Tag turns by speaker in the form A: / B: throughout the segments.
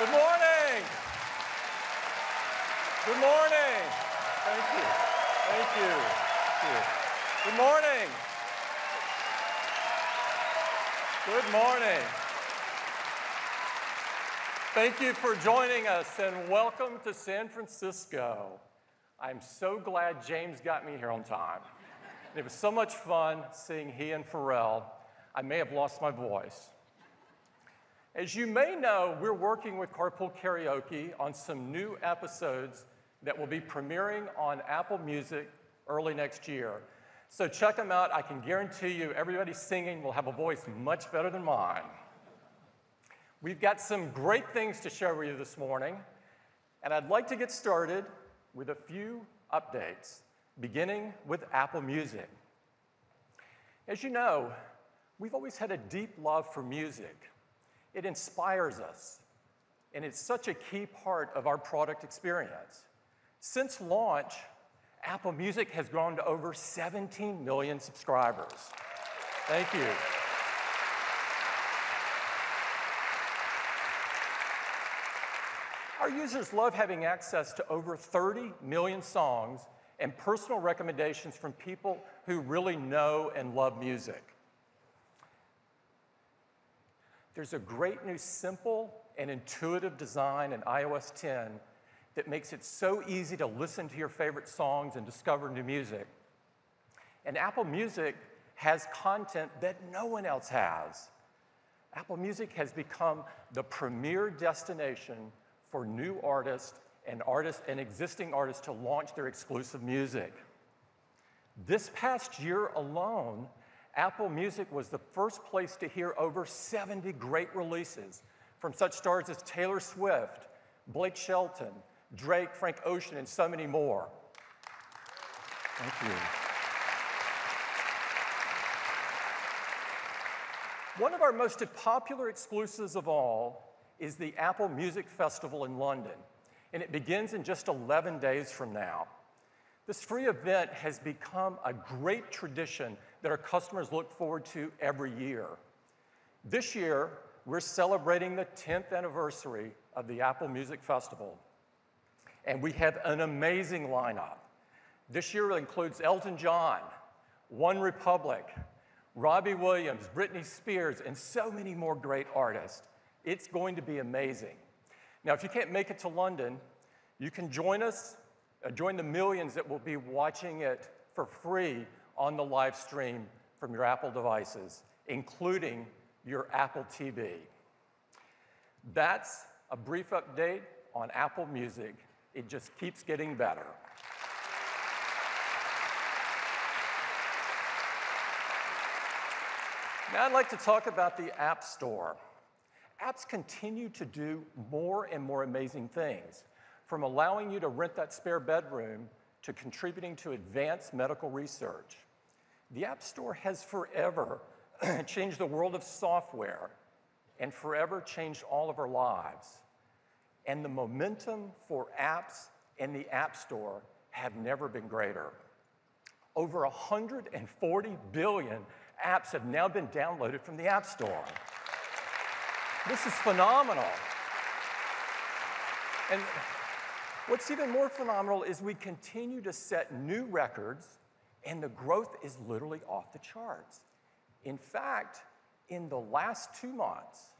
A: Good morning. Good morning. Thank you. Thank you. Thank you. Good morning. Good morning. Thank you for joining us and welcome to San Francisco. I'm so glad James got me here on time. It was so much fun seeing he and Pharrell. I may have lost my voice. As you may know, we're working with Carpool Karaoke on some new episodes that will be premiering on Apple Music early next year. So check them out. I can guarantee you everybody singing will have a voice much better than mine. We've got some great things to share with you this morning, and I'd like to get started with a few updates, beginning with Apple Music. As you know, we've always had a deep love for music. It inspires us, and it's such a key part of our product experience. Since launch, Apple Music has grown to over 17 million subscribers. Thank you. Our users love having access to over 30 million songs and personal recommendations from people who really know and love music. There's a great new simple and intuitive design in iOS 10 that makes it so easy to listen to your favorite songs and discover new music. And Apple Music has content that no one else has. Apple Music has become the premier destination for new artists and existing artists to launch their exclusive music. This past year alone, Apple Music was the first place to hear over 70 great releases from such stars as Taylor Swift, Blake Shelton, Drake, Frank Ocean, and so many more. Thank you. One of our most popular exclusives of all is the Apple Music Festival in London, and it begins in just 11 days from now. This free event has become a great tradition that our customers look forward to every year. This year, we're celebrating the 10th anniversary of the Apple Music Festival, and we have an amazing lineup. This year includes Elton John, One Republic, Robbie Williams, Britney Spears, and so many more great artists. It's going to be amazing. Now, if you can't make it to London, you can join us, join the millions that will be watching it for free on the live stream from your Apple devices, including your Apple TV. That's a brief update on Apple Music. It just keeps getting better. Now I'd like to talk about the App Store. Apps continue to do more and more amazing things, from allowing you to rent that spare bedroom to contributing to advanced medical research. The App Store has forever changed the world of software and forever changed all of our lives. And the momentum for apps and the App Store have never been greater. Over 140 billion apps have now been downloaded from the App Store. This is phenomenal. And what's even more phenomenal is we continue to set new records, and the growth is literally off the charts. In fact, in the last 2 months,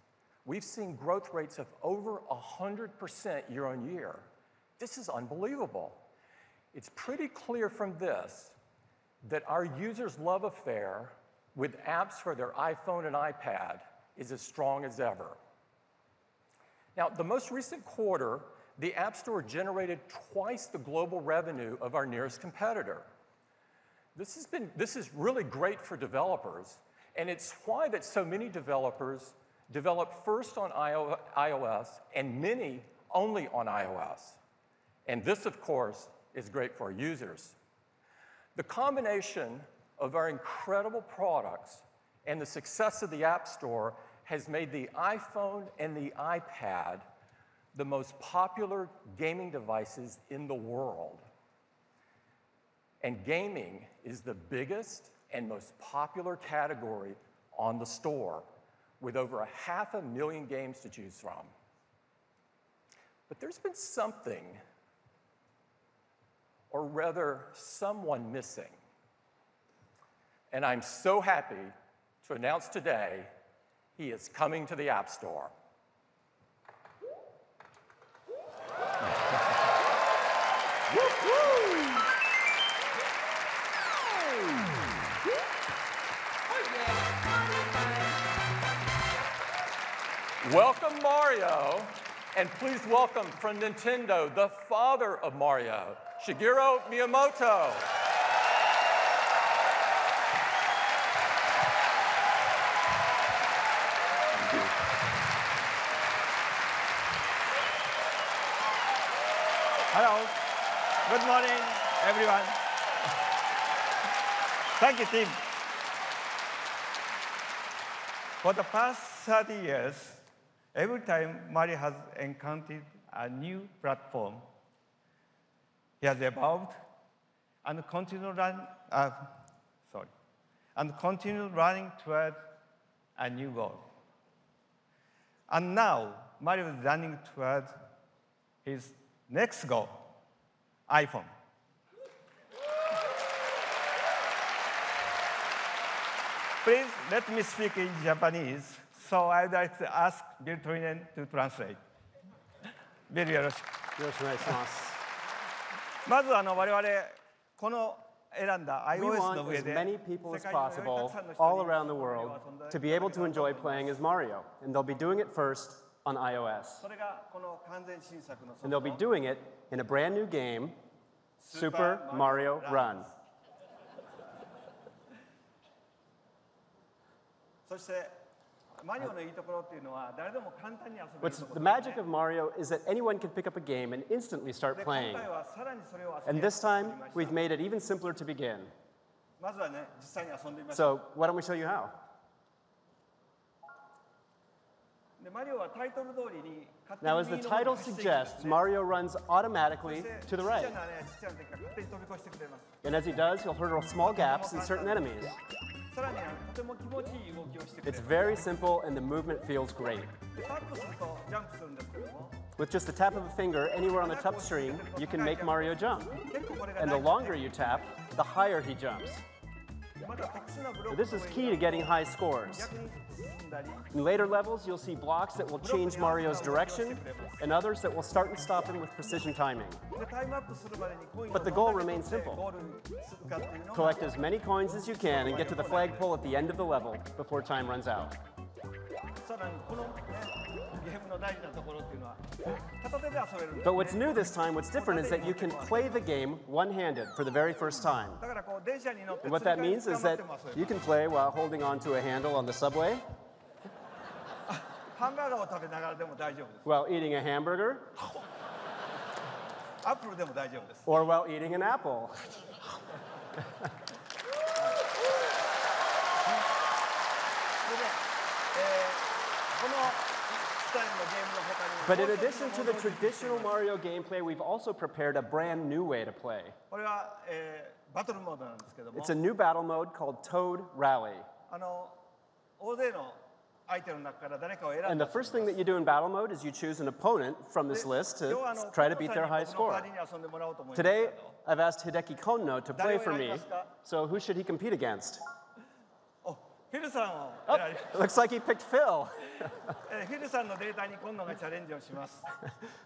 A: we've seen growth rates of over 100% year on year. This is unbelievable. It's pretty clear from this that our users' love affair with apps for their iPhone and iPad is as strong as ever. Now, the most recent quarter, the App Store generated twice the global revenue of our nearest competitor. This is really great for developers, and it's why that so many developers develop first on iOS and many only on iOS. And this, of course, is great for our users. The combination of our incredible products and the success of the App Store has made the iPhone and the iPad the most popular gaming devices in the world. And gaming is the biggest and most popular category on the store, with over 500,000 games to choose from. But there's been something, or rather, someone missing. And I'm so happy to announce today he is coming to the App Store. Welcome, Mario, and please welcome from Nintendo, the father of Mario, Shigeru Miyamoto.
B: Hello. Good morning, everyone. Thank you, Tim. For the past 30 years, every time Mario has encountered a new platform, he has evolved and continued running toward a new goal. And now, Mario is running toward his next goal, iPhone. Please let me speak in Japanese. So I'd like to ask Bill Toinen to translate. Bill, よろしく。
C: よろしくお願いします。
B: まず我々この選んだ
C: We
B: iOS の
C: want
B: 上
C: as
B: で
C: many people as
B: 世界中のたく
C: possible
B: さんの人
C: all
B: に
C: around the world to be able to enjoy playing as Mario. And they'll be doing it first on iOS.
B: それがこの完全新作の
C: And they'll be doing it in a brand new game, Super Mario Run.
B: そしてマリオのいいところっていうのは誰でも簡単に遊べる
C: What's
B: とこ
C: the
B: ろですね
C: magic of Mario is that anyone can pick up a game and instantly start
B: で今
C: playing.
B: 回はさらにそれを遊び
C: And
B: や
C: this
B: すくなり
C: time,
B: ました
C: we've made it even simpler to begin.
B: まずはね実際に遊んでみましょう
C: So why don't we show you how?
B: でマリオはタイトル通りに勝手
C: Now,
B: に
C: as the
B: 右の方に
C: title
B: 走っていくんです
C: suggests,
B: ね
C: Mario runs automatically
B: そして
C: to the
B: ちっ
C: right.
B: ちゃなねちっちゃな敵が勝手に飛び越してくれます
C: And as he does, he'll hurdle small gaps in certain enemies.
B: さらにとても気持ちいい動きをしてくれ
C: It's
B: ます
C: very simple and the movement feels great.
B: でタップするとジャンプするんですけども
C: With just the tap of a finger anywhere on the touch screen, you can make Mario jump.
B: 結構これが
C: And the
B: 大事
C: longer you tap, the higher he jumps.
B: でまた特殊なブロック
C: This is key to getting high scores.
B: 逆に進んだり
C: In later levels, you'll see blocks that will change Mario's direction, and others that will start and stop him with precision timing.
B: でタイムアップするまでにコインを
C: But the
B: ど
C: goal
B: んだけ
C: remains
B: 取って
C: simple.
B: ゴールするかっていうのが
C: Collect as many coins as you can and get to the flagpole at the end of the level before time runs out.
B: さらにこのねゲームの大事なところっていうのは片手で遊べるんです
C: But what's new this time, what's different, is that you can play the game one-handed for the very first time.
B: だからこう電車に乗って
C: And what that means is that you can play while holding onto a handle on the subway,
B: ハンバーガーを食べながらでも大丈夫です
C: while eating a hamburger,
B: アップルでも大丈夫です
C: or while eating an apple.
B: でね、このスタイルのゲームの他にも
C: But in addition to the traditional Mario gameplay, we've also prepared a brand new way to play.
B: これは、バトルモードなんですけども
C: It's a new battle mode called Toad Rally.
B: 大勢の相手の中から誰かを選ん
C: And
B: で
C: the first thing that you do in battle mode is you choose an opponent from this list
B: 今
C: to
B: 日は
C: try to beat their high
B: 僕の
C: score.
B: 代わりに遊んでもらおうと思います
C: Today,
B: けど
C: I've asked Hideki Konno to play for me.
B: 誰を選びますか？
C: So who should he compete against?
B: おフィルさんを
C: Oh,
B: 選び
C: it looks like he picked Phil.
B: フィルさんのデータに今度がチャレンジをします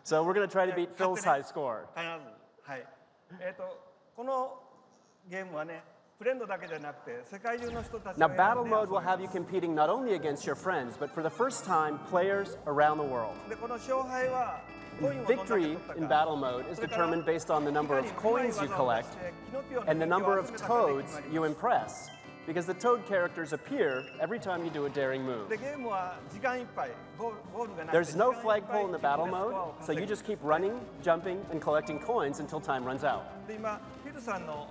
C: So we're going to try to beat Phil's high score.
B: 必ずはいこのゲームはねフレンドだけじゃなくて世界中の人たち
C: Now,
B: を選ん
C: battle
B: で
C: mode
B: 遊び
C: will
B: ま
C: have you competing not only against your friends, but for the first time, players around the world.
B: すでこの勝敗はコインをどんだけ取
C: Victory
B: った
C: in
B: か
C: battle mode is determined based on the number of coins you collect and the number of toads you impress. Because the toad characters appear every time you do a daring move.
B: でゲームは時間いっぱいゴールがなくて
C: There's no
B: 時間いっぱい
C: flagpole in the battle
B: 自分でスコアを
C: mode, so
B: 稼ぐ
C: you just keep running, jumping, and collecting coins until time runs out.
B: で今フィルさんの、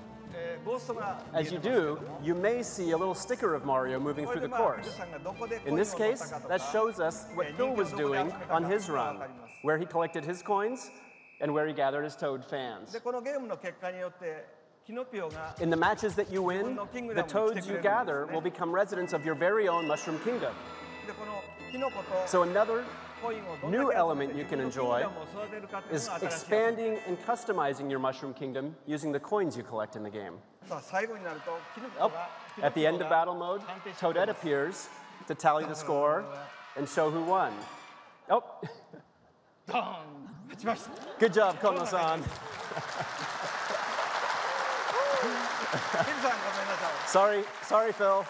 B: ゴーストが見え
C: As
B: て
C: you
B: ますけど
C: do,
B: も
C: you may see a little sticker of Mario moving
B: これ
C: through
B: で
C: the
B: まあフィル
C: course.
B: さんがどこでコイ
C: In
B: ンを
C: this
B: 取っ
C: case,
B: たかと
C: that
B: か
C: shows us what Phil was doing on his run, where he collected his coins and where he gathered his toad fans.
B: でこのゲームの結果によってキノピオが
C: In the matches that you win, the toads you gather will become residents of your very own Mushroom Kingdom.
B: でこのキノコと
C: So another new element you can enjoy is expanding and customizing your Mushroom Kingdom using the coins you collect in the game. Oh, at the end of battle mode, Toadette appears to tally the score and show who won. Oh. Good job, Kono-san. Sorry, Phil.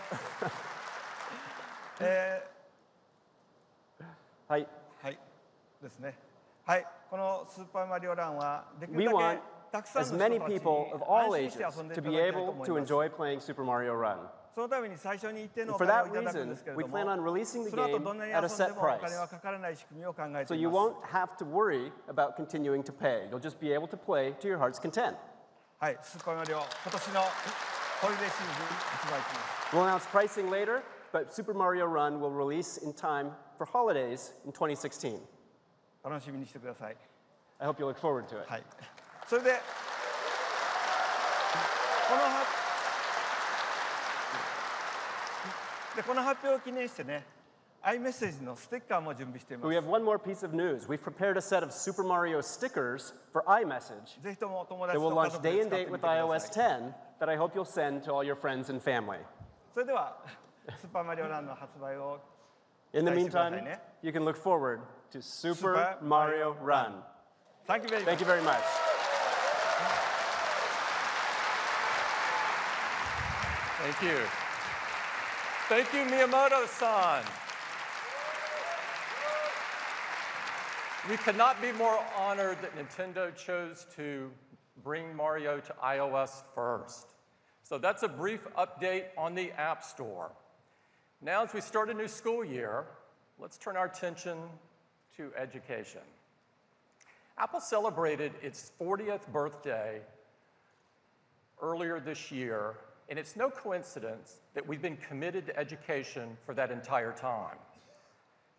C: はい。
B: はいですね。はい、このスーパーマリオランはできる
C: We
B: だけ
C: want
B: たくさん
C: as
B: の人
C: many
B: たちに
C: people of all
B: 安心して
C: ages
B: 遊んでい
C: to
B: ただ
C: be
B: きたいと
C: able
B: 思い
C: to
B: ます。
C: enjoy playing Super Mario Run.
B: そのために最初に一定のお
C: For
B: 金を
C: that
B: いただくんです
C: reason,
B: けれ
C: we
B: ども、
C: plan on releasing the
B: その後
C: game
B: どんなに
C: at
B: 遊
C: a
B: んで
C: set
B: もお金
C: price.
B: はかからない仕組みを考え
C: So
B: てい
C: you
B: ます。
C: won't have to worry about continuing to pay. You'll just be able to play to your heart's content.
B: はい、スーパーマリオ、今年のホリデーシーズン発売します。
C: We'll announce pricing later, but Super Mario Run will release in time for holidays in 2016.
B: 楽しみにしてください。
C: I hope you look forward to it.
B: はい。それで、この発表を記念してね、iMessage のステッカーも準備していま
C: We
B: す。
C: have one more piece of news. We've prepared a set of Super Mario stickers for iMessage
B: ぜひともお友
C: that
B: 達
C: will
B: と家
C: launch
B: 族で
C: day
B: 使
C: and
B: って
C: date
B: みて
C: with
B: くだ
C: iOS
B: さい。
C: 10 that I hope you'll send to all your friends and family.
B: それでは、スーパーマリオランの発売を
C: In the
B: 期待してください
C: meantime,
B: ね。
C: you can look forward to Super
B: Super
C: Mario
B: Mario
C: Run.
B: Thank you very
C: Thank
B: much.
C: you very much.
A: Thank you. Thank you, Miyamoto-san. We could not be more honored that Nintendo chose to bring Mario to iOS first. So that's a brief update on the App Store. Now, as we start a new school year, let's turn our attention to education. Apple celebrated its 40th birthday earlier this year, and it's no coincidence that we've been committed to education for that entire time.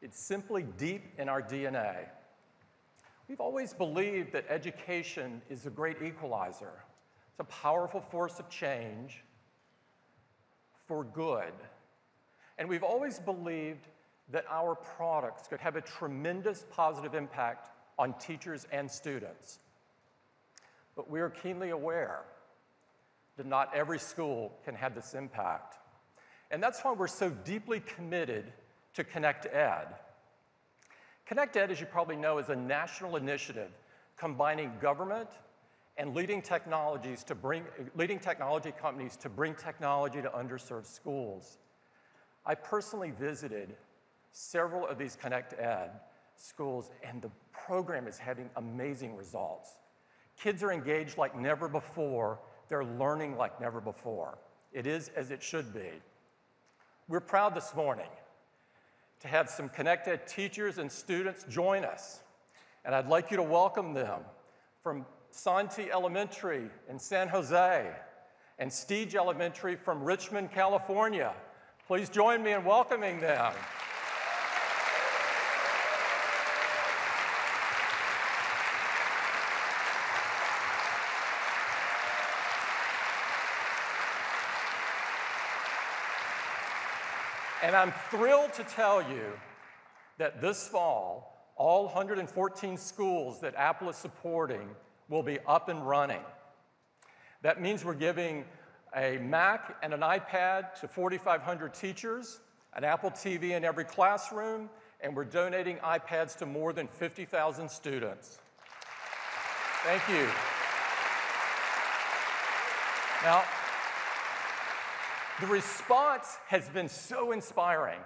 A: It's simply deep in our DNA. We've always believed that education is a great equalizer. It's a powerful force of change for good. And we've always believed that our products could have a tremendous positive impact on teachers and students. But we are keenly aware that not every school can have this impact. And that's why we're so deeply committed to Connect Ed. Connect Ed, as you probably know, is a national initiative combining government and leading technology companies to bring technology to underserved schools. I personally visited several of these Connect Ed schools, and the program is having amazing results. Kids are engaged like never before. They're learning like never before. It is as it should be. We're proud this morning to have some Connect Ed teachers and students join us. And I'd like you to welcome them from Santee Elementary in San Jose and Steege Elementary from Richmond, California. Please join me in welcoming them. And I'm thrilled to tell you that this fall, all 114 schools that Apple is supporting will be up and running. That means we're giving a Mac and an iPad to 4,500 teachers, an Apple TV in every classroom, and we're donating iPads to more than 50,000 students. Thank you. Now, the response has been so inspiring.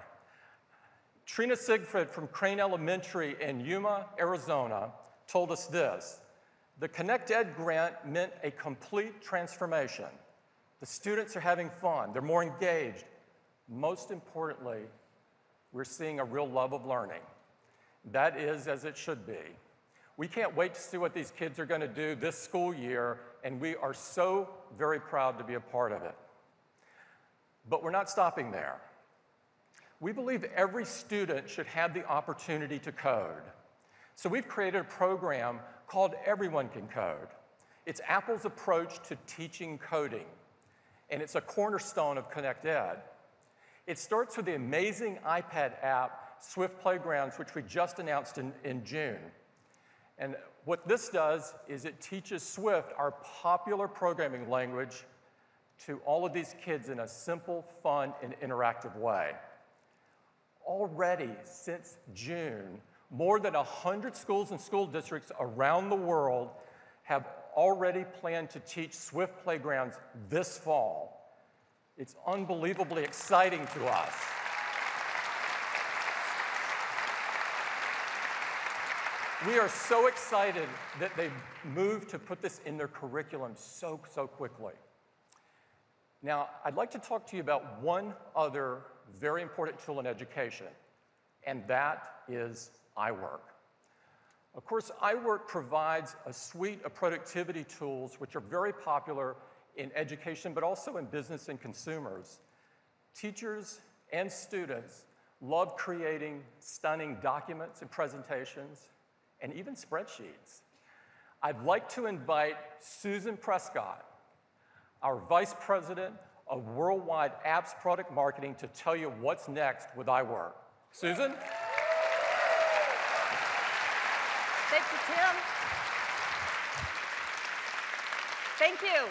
A: Trina Siegfried from Crane Elementary in Yuma, Arizona, told us this: the Connect Ed grant meant a complete transformation. The students are having fun, they're more engaged. Most importantly, we're seeing a real love of learning. That is as it should be. We can't wait to see what these kids are going to do this school year, and we are so very proud to be a part of it. But we're not stopping there. We believe every student should have the opportunity to code. So we've created a program called Everyone Can Code. It's Apple's approach to teaching coding, and it's a cornerstone of Connect Ed. It starts with the amazing iPad app Swift Playgrounds, which we just announced in June. And what this does is it teaches Swift, our popular programming language, to all of these kids in a simple, fun, and interactive way. Already, since June, more than 100 schools and school districts around the world have already planned to teach Swift Playgrounds this fall. It's unbelievably exciting to us. We are so excited that they've moved to put this in their curriculum so quickly. Now, I'd like to talk to you about one other very important tool in education, and that is iWork. Of course, iWork provides a suite of productivity tools which are very popular in education, but also in business and consumers. Teachers and students love creating stunning documents and presentations, and even spreadsheets. I'd like to invite Susan Prescott, our Vice President of Worldwide Apps Product Marketing, to tell you what's next with iWork. Susan?
D: Thank you, Tim. Thank you.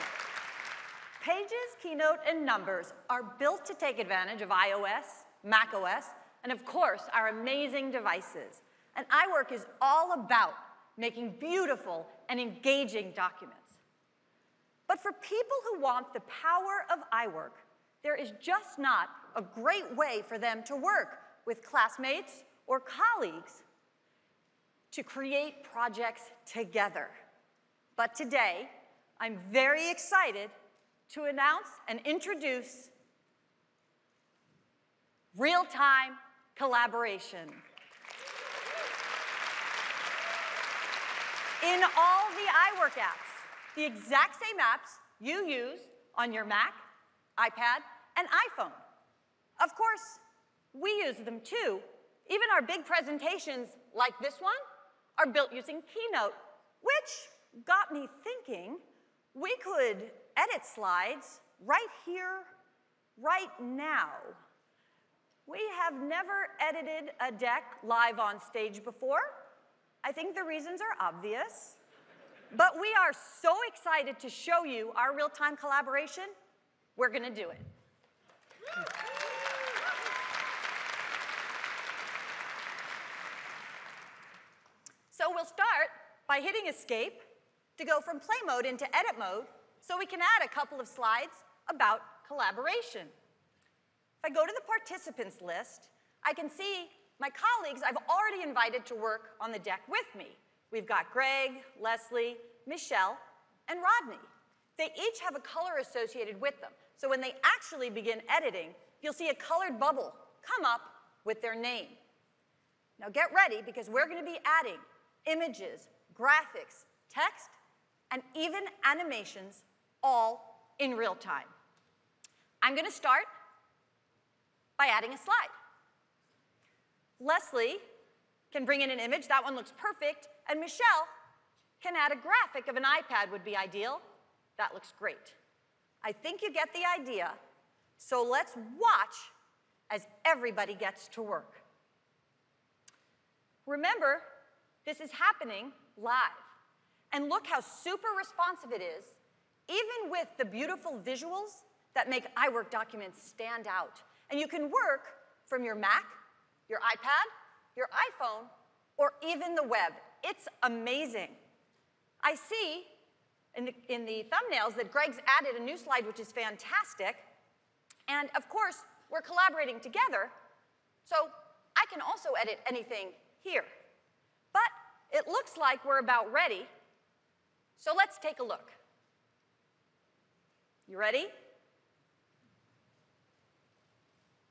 D: Pages, Keynote, and Numbers are built to take advantage of iOS, macOS, and of course, our amazing devices. And iWork is all about making beautiful and engaging documents. But for people who want the power of iWork, there is just not a great way for them to work with classmates or colleagues to create projects together. But today, I'm very excited to announce and introduce real-time collaboration. In all the iWork apps, the exact same apps you use on your Mac, iPad, and iPhone. Of course, we use them too. Even our big presentations, like this one, are built using Keynote, which got me thinking we could edit slides right here, right now. We have never edited a deck live on stage before. I think the reasons are obvious. But we are so excited to show you our real-time collaboration, we're going to do it. So we'll start by hitting escape to go from play mode into edit mode so we can add a couple of slides about collaboration. If I go to the participants list, I can see my colleagues I've already invited to work on the deck with me. We've got Greg, Leslie, Michelle, and Rodney. They each have a color associated with them. So when they actually begin editing, you'll see a colored bubble come up with their name. Now get ready, because we're going to be adding images, graphics, text, and even animations all in real time. I'm going to start by adding a slide. Leslie can bring in an image. That one looks perfect. And Michelle can add a graphic of an iPad would be ideal. That looks great. I think you get the idea. So let's watch as everybody gets to work. Remember, this is happening live. And look how super responsive it is, even with the beautiful visuals that make iWork documents stand out. And you can work from your Mac, your iPad, your iPhone, or even the web. It's amazing. I see in the thumbnails that Greg's added a new slide, which is fantastic. And of course, we're collaborating together, so I can also edit anything here. But it looks like we're about ready, so let's take a look. You ready?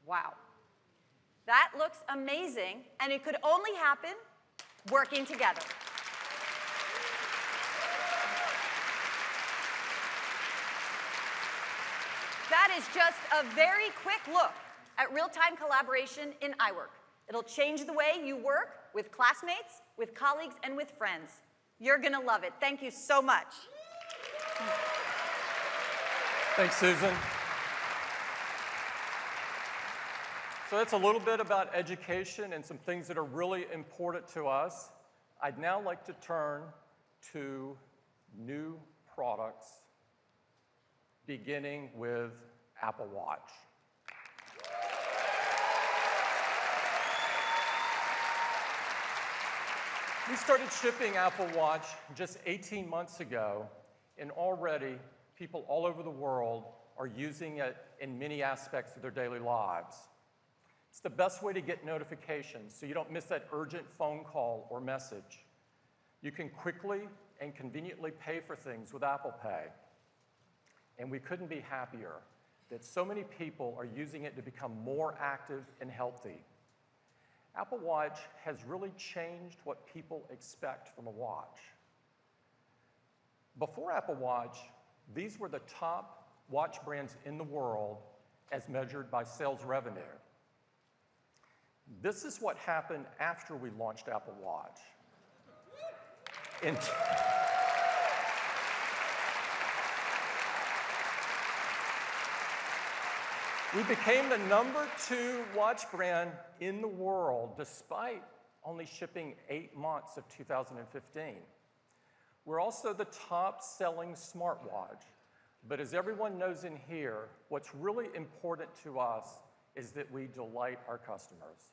D: Wow. That looks amazing, and it could only happen working together. That is just a very quick look at real-time collaboration in iWork. It'll change the way you work with classmates, with colleagues, and with friends. You're going to love it. Thank you so much.
A: Thanks, Susan. So that's a little bit about education and some things that are really important to us. I'd now like to turn to new products, beginning with Apple Watch. We started shipping Apple Watch just 18 months ago, and already people all over the world are using it in many aspects of their daily lives. It's the best way to get notifications so you don't miss that urgent phone call or message. You can quickly and conveniently pay for things with Apple Pay. And we couldn't be happier that so many people are using it to become more active and healthy. Apple Watch has really changed what people expect from a watch. Before Apple Watch, these were the top watch brands in the world as measured by sales revenue. This is what happened after we launched Apple Watch. We became the #2 watch brand in the world, despite only shipping 8 months of 2015. We're also the top-selling smartwatch. But as everyone knows in here, what's really important to us is that we delight our customers.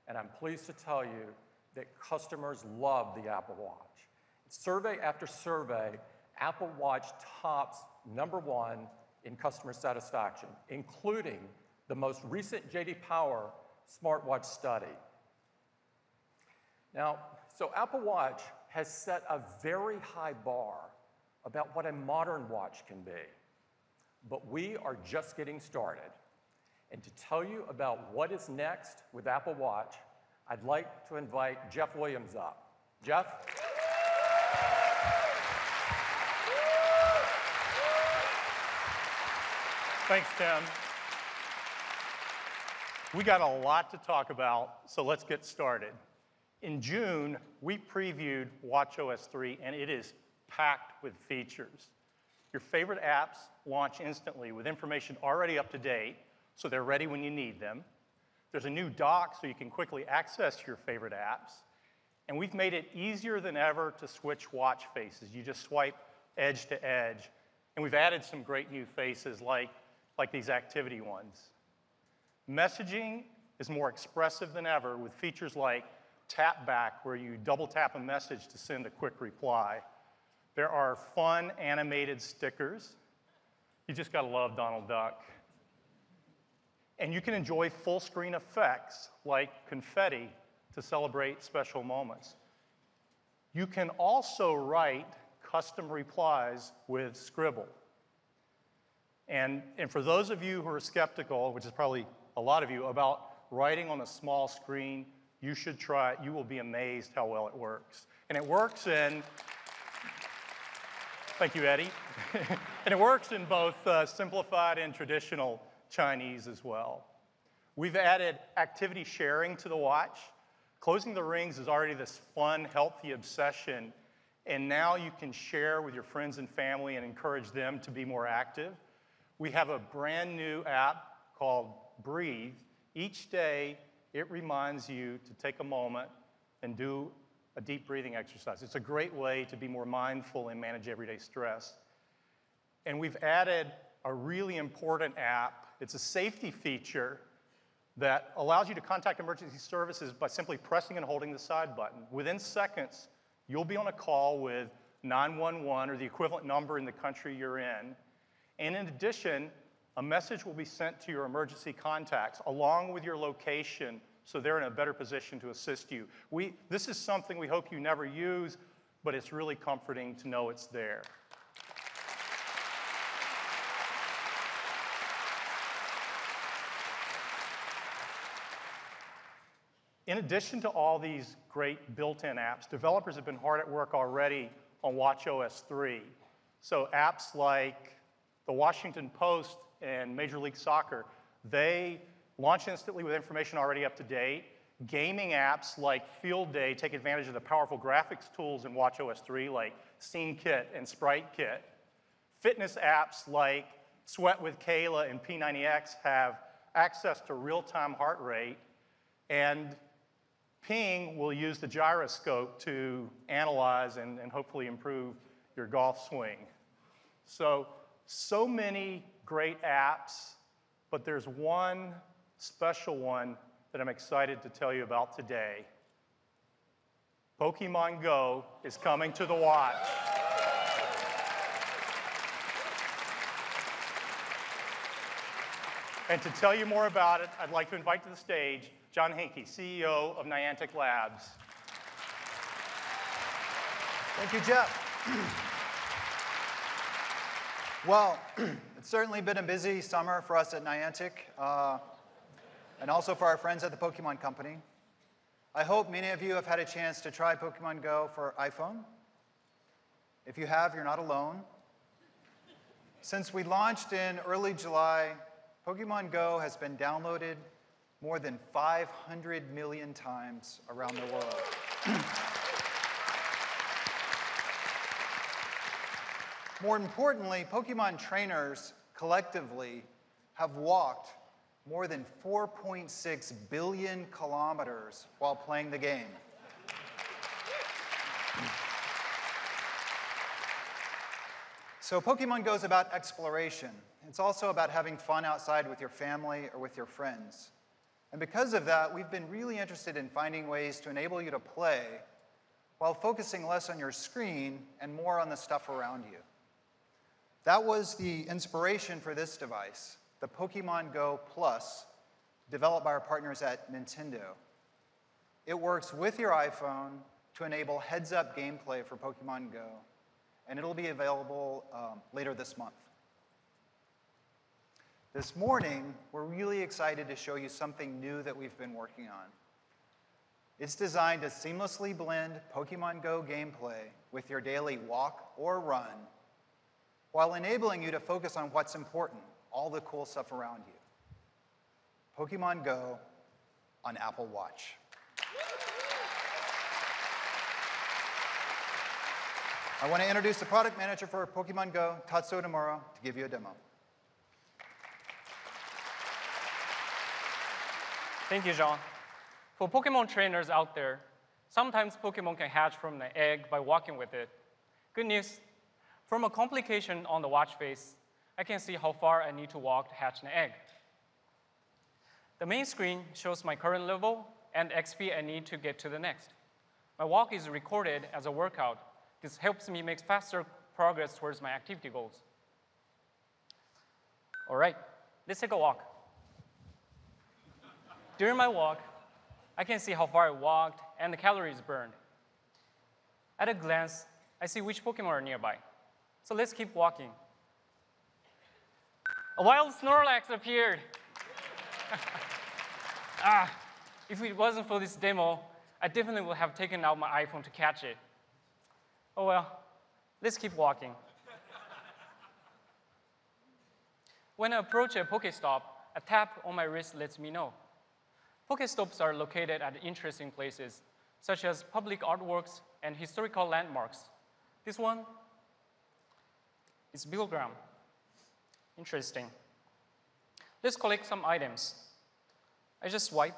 A: And I'm pleased to tell you that customers love the Apple Watch. Survey after survey, Apple Watch tops #1 in customer satisfaction, including the most recent J.D. Power smartwatch study. Now, so Apple Watch has set a very high bar about what a modern watch can be. But we are just getting started. And to tell you about what is next with Apple Watch, I'd like to invite Jeff Williams up. Jeff?
E: Thanks, Tim. We got a lot to talk about, so let's get started. In June, we previewed watchOS 3, and it is packed with features. Your favorite apps launch instantly with information already up to date, so they're ready when you need them. There's a new dock so you can quickly access your favorite apps. And we've made it easier than ever to switch watch faces. You just swipe edge to edge. And we've added some great new faces like these activity ones. Messaging is more expressive than ever with features like tap back, where you double tap a message to send a quick reply. There are fun animated stickers. You just gotta love Donald Duck. And you can enjoy full screen effects like confetti to celebrate special moments. You can also write custom replies with Scribble. And for those of you who are skeptical, which is probably a lot of you, about writing on a small screen, you should try it. You will be amazed how well it works. And it works in, thank you, Eddie. And it works in both simplified and traditional Chinese as well. We've added activity sharing to the watch. Closing the rings is already this fun, healthy obsession, and now you can share with your friends and family and encourage them to be more active. We have a brand new app called Breathe. Each day, it reminds you to take a moment and do a deep breathing exercise. It's a great way to be more mindful and manage everyday stress. And we've added a really important app. It's a safety feature that allows you to contact emergency services by simply pressing and holding the side button. Within seconds, you'll be on a call with 911 or the equivalent number in the country you're in. And in addition, a message will be sent to your emergency contacts along with your location, so they're in a better position to assist you. This is something we hope you never use, but it's really comforting to know it's there. In addition to all these great built-in apps, developers have been hard at work already on watchOS 3. So apps like the Washington Post and Major League Soccer, they launch instantly with information already up to date. Gaming apps like Field Day take advantage of the powerful graphics tools in watchOS 3 like Scene Kit and Sprite Kit. Fitness apps like Sweat with Kayla and P90X have access to real-time heart rate, and Ping will use the gyroscope to analyze and hopefully improve your golf swing. So many great apps, but there's one special one that I'm excited to tell you about today. Pokemon Go is coming to the watch. And to tell you more about it, I'd like to invite to the stage John Hinkey, CEO of Niantic Labs.
F: Thank you, Jeff. Well, it's certainly been a busy summer for us at Niantic, and also for our friends at the Pokemon Company. I hope many of you have had a chance to try Pokemon Go for iPhone. If you have, you're not alone. Since we launched in early July, Pokemon Go has been downloaded more than 500 million times around the world. More importantly, Pokemon trainers collectively have walked more than 4.6 billion kilometers while playing the game. So Pokemon Go is about exploration. It's also about having fun outside with your family or with your friends. And because of that, we've been really interested in finding ways to enable you to play while focusing less on your screen and more on the stuff around you. That was the inspiration for this device, the Pokemon Go Plus, developed by our partners at Nintendo. It works with your iPhone to enable heads-up gameplay for Pokemon Go, and it'll be available later this month. This morning, we're really excited to show you something new that we've been working on. It's designed to seamlessly blend Pokemon Go gameplay with your daily walk or run, while enabling you to focus on what's important, all the cool stuff around you. Pokemon Go on Apple Watch. I want to introduce the product manager for Pokemon Go, Tatsuo Nomura, to give you a demo.
G: Thank you, John. For Pokemon trainers out there, sometimes Pokemon can hatch from the egg by walking with it. Good news, from a complication on the watch face, I can see how far I need to walk to hatch an egg. The main screen shows my current level and XP I need to get to the next. My walk is recorded as a workout. This helps me make faster progress towards my activity goals. All right, let's take a walk. During my walk, I can see how far I walked and the calories burned. At a glance, I see which Pokemon are nearby. So let's keep walking. A wild Snorlax appeared. If it wasn't for this demo, I definitely would have taken out my iPhone to catch it. Oh well, let's keep walking. When I approach a Pokestop, a tap on my wrist lets me know. Pokestops are located at interesting places, such as public artworks and historical landmarks. This one is Bill Graham. Interesting. Let's collect some items. I just swipe.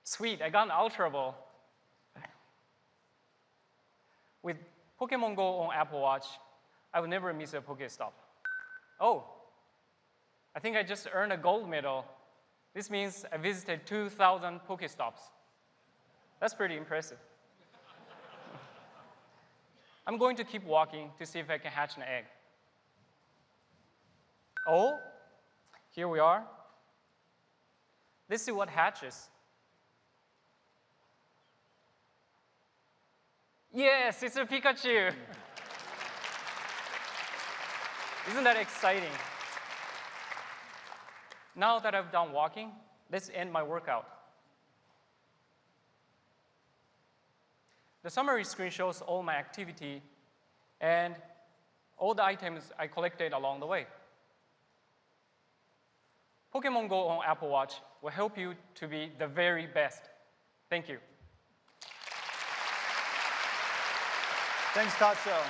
G: Sweet, I got an Ultra Ball. With Pokemon Go on Apple Watch, I would never miss a Pokestop. Oh, I think I just earned a gold medal. This means I visited 2,000 Pokestops. That's pretty impressive. I'm going to keep walking to see if I can hatch an egg. Oh, here we are. Let's see what hatches. Yes, it's a Pikachu. Isn't that exciting? Now that I've done walking, let's end my workout. The summary screen shows all my activity and all the items I collected along the way. Pokemon Go on Apple Watch will help you to be the very best. Thank you.
F: Thanks, Tatsuo.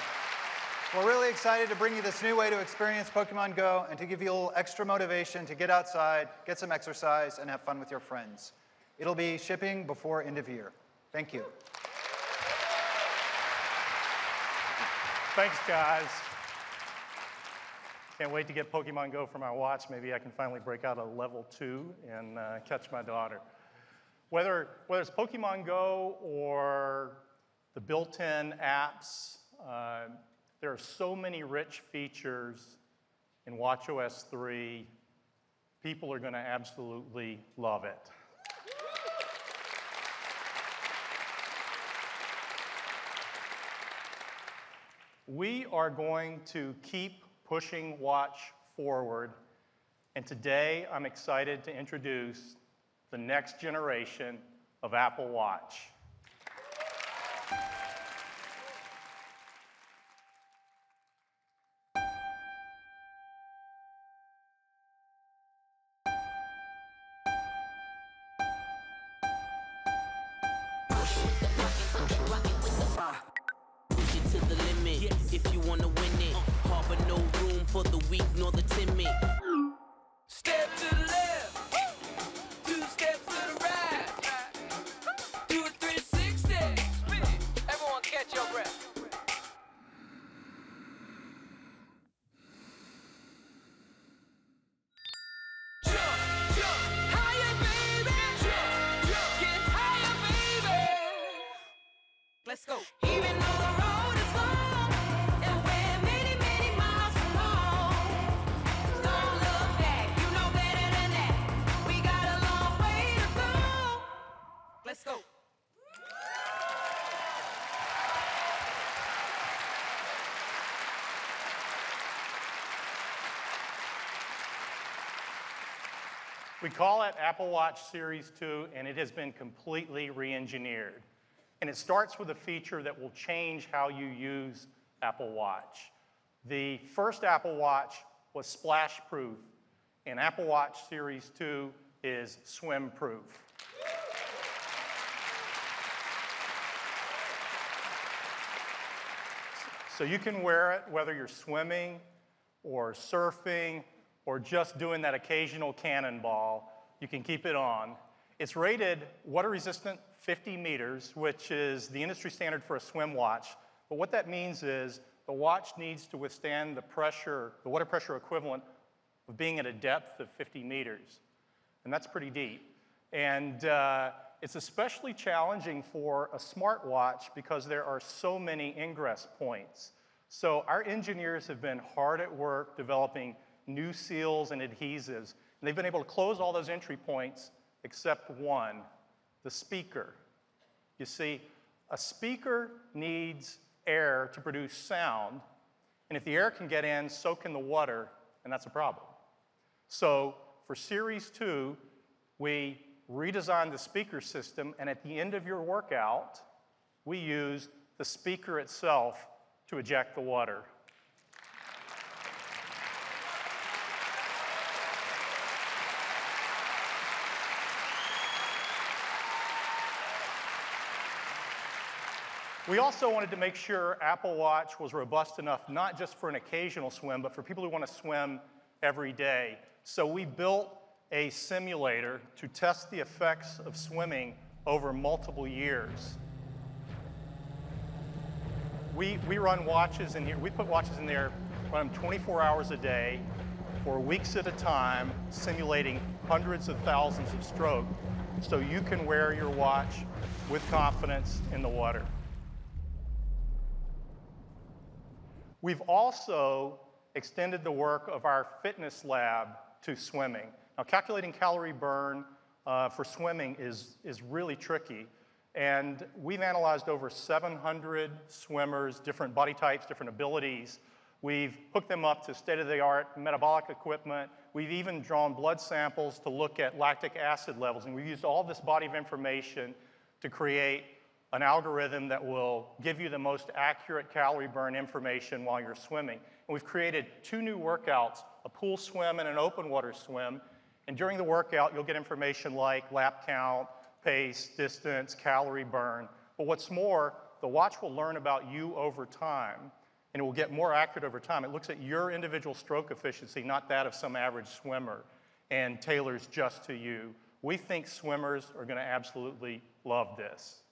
F: We're really excited to bring you this new way to experience Pokemon Go and to give you a little extra motivation to get outside, get some exercise, and have fun with your friends. It'll be shipping before end of year. Thank you.
E: Thanks, guys. Can't wait to get Pokemon Go for my watch. Maybe I can finally break out a level 2 and catch my daughter. Whether it's Pokemon Go or the built-in apps, there are so many rich features in watchOS 3. People are going to absolutely love it. We are going to keep pushing Watch forward, and today I'm excited to introduce the next generation of Apple Watch.
H: If you wanna win it, harbor no room for the weak nor the timid. Step to the left, 2 steps to the right, do a 360, spin it. Everyone catch your breath. Jump, jump, higher baby, jump, jump, get higher baby. Let's go. Even though the road is long. Let's go.
E: We call it Apple Watch Series 2, and it has been completely re-engineered. And it starts with a feature that will change how you use Apple Watch. The first Apple Watch was splash-proof, and Apple Watch Series 2 is swim-proof. So you can wear it whether you're swimming or surfing or just doing that occasional cannonball. You can keep it on. It's rated water resistant 50 meters, which is the industry standard for a swim watch. But what that means is the watch needs to withstand the pressure, the water pressure equivalent of being at a depth of 50 meters. And that's pretty deep. And it's especially challenging for a smartwatch because there are so many ingress points. So our engineers have been hard at work developing new seals and adhesives. And they've been able to close all those entry points except one, the speaker. You see, a speaker needs air to produce sound. And if the air can get in, so can the water, and that's a problem. So for Series 2, we redesigned the speaker system, and at the end of your workout, we use the speaker itself to eject the water. We also wanted to make sure Apple Watch was robust enough, not just for an occasional swim, but for people who want to swim every day. So we built a simulator to test the effects of swimming over multiple years. We run watches in here. We put watches in there, run them 24 hours a day for weeks at a time, simulating hundreds of thousands of strokes, so you can wear your watch with confidence in the water. We've also extended the work of our fitness lab to swimming. Now, calculating calorie burn for swimming is really tricky. And we've analyzed over 700 swimmers, different body types, different abilities. We've hooked them up to state-of-the-art metabolic equipment. We've even drawn blood samples to look at lactic acid levels. And we've used all this body of information to create an algorithm that will give you the most accurate calorie burn information while you're swimming. And we've created 2 new workouts, a pool swim and an open water swim. And during the workout, you'll get information like lap count, pace, distance, calorie burn. But what's more, the watch will learn about you over time. and it will get more accurate over time. It looks at your individual stroke efficiency, not that of some average swimmer, and tailors just to you. We think swimmers are going to absolutely love this.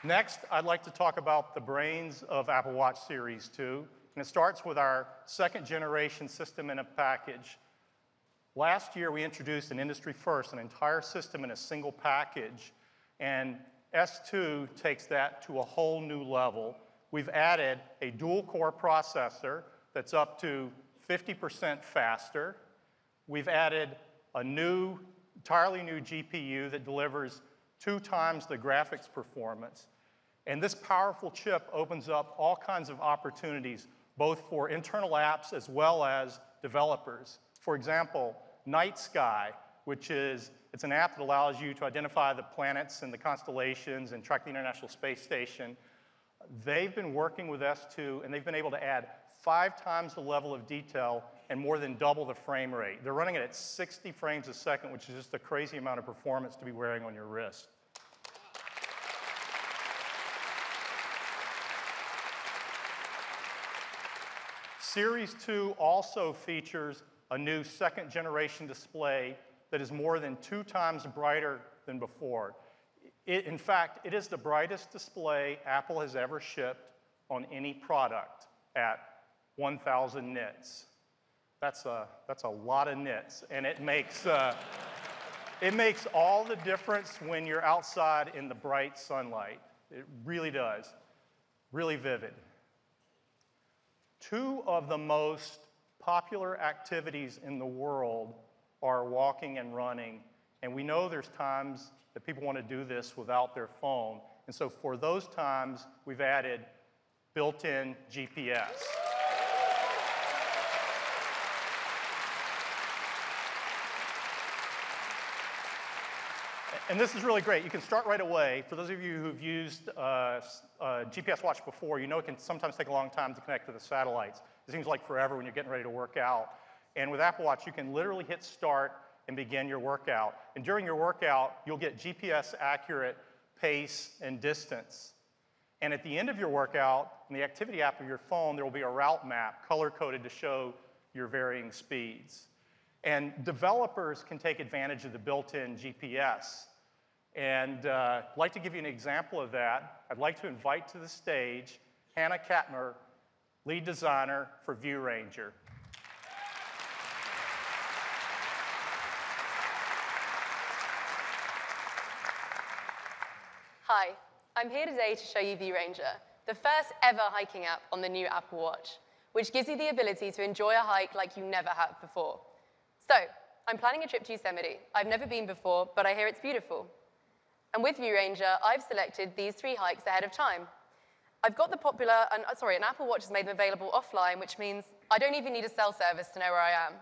E: Next, I'd like to talk about the brains of Apple Watch Series 2, and it starts with our second generation system in a package. Last year, we introduced an industry first, an entire system in a single package, and S2 takes that to a whole new level. We've added a dual-core processor that's up to 50% faster. We've added a entirely new GPU that delivers 2 times the graphics performance. And this powerful chip opens up all kinds of opportunities, both for internal apps as well as developers. For example, Night Sky, it's an app that allows you to identify the planets and the constellations and track the International Space Station. They've been working with S2, and they've been able to add 5 times the level of detail and more than double the frame rate. They're running it at 60 frames a second, which is just a crazy amount of performance to be wearing on your wrist. Series 2 also features a new second-generation display that is more than 2 times brighter than before. In fact, it is the brightest display Apple has ever shipped on any product at 1,000 nits. That's a lot of nits, and it makes all the difference when you're outside in the bright sunlight. It really does. Really vivid. 2 of the most popular activities in the world are walking and running, and we know there's times that people want to do this without their phone, and so for those times, we've added built-in GPS. And this is really great. You can start right away. For those of you who've used a GPS watch before, you know it can sometimes take a long time to connect to the satellites. It seems like forever when you're getting ready to work out. And with Apple Watch, you can literally hit start and begin your workout. And during your workout, you'll get GPS accurate pace and distance. And at the end of your workout, in the activity app of your phone, there will be a route map color-coded to show your varying speeds. And developers can take advantage of the built-in GPS. And I'd like to give you an example of that. I'd like to invite to the stage Hannah Katmer, lead designer for View Ranger.
I: Hi, I'm here today to show you View Ranger, the first ever hiking app on the new Apple Watch, which gives you the ability to enjoy a hike like you never have before. So, I'm planning a trip to Yosemite. I've never been before, but I hear it's beautiful. And with View Ranger, I've selected these 3 hikes ahead of time. I've got an Apple Watch has made them available offline, which means I don't even need a cell service to know where I am.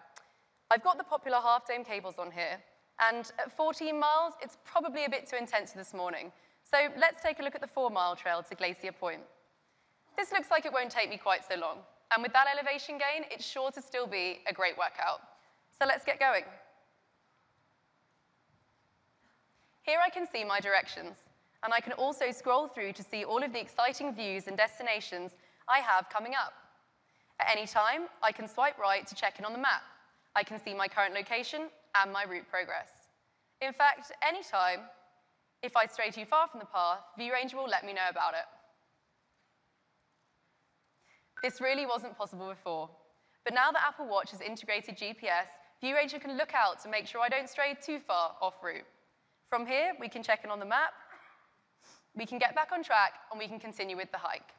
I: I've got the popular half-dome cables on here, and at 14 miles, it's probably a bit too intense this morning. So let's take a look at the 4-mile trail to Glacier Point. This looks like it won't take me quite so long, and with that elevation gain, it's sure to still be a great workout. So let's get going. Here I can see my directions, and I can also scroll through to see all of the exciting views and destinations I have coming up. At any time, I can swipe right to check in on the map. I can see my current location and my route progress. In fact, any time, if I stray too far from the path, View Ranger will let me know about it. This really wasn't possible before, but now that Apple Watch has integrated GPS, View Ranger can look out to make sure I don't stray too far off route. From here, we can check in on the map, we can get back on track, and we can continue with the hike.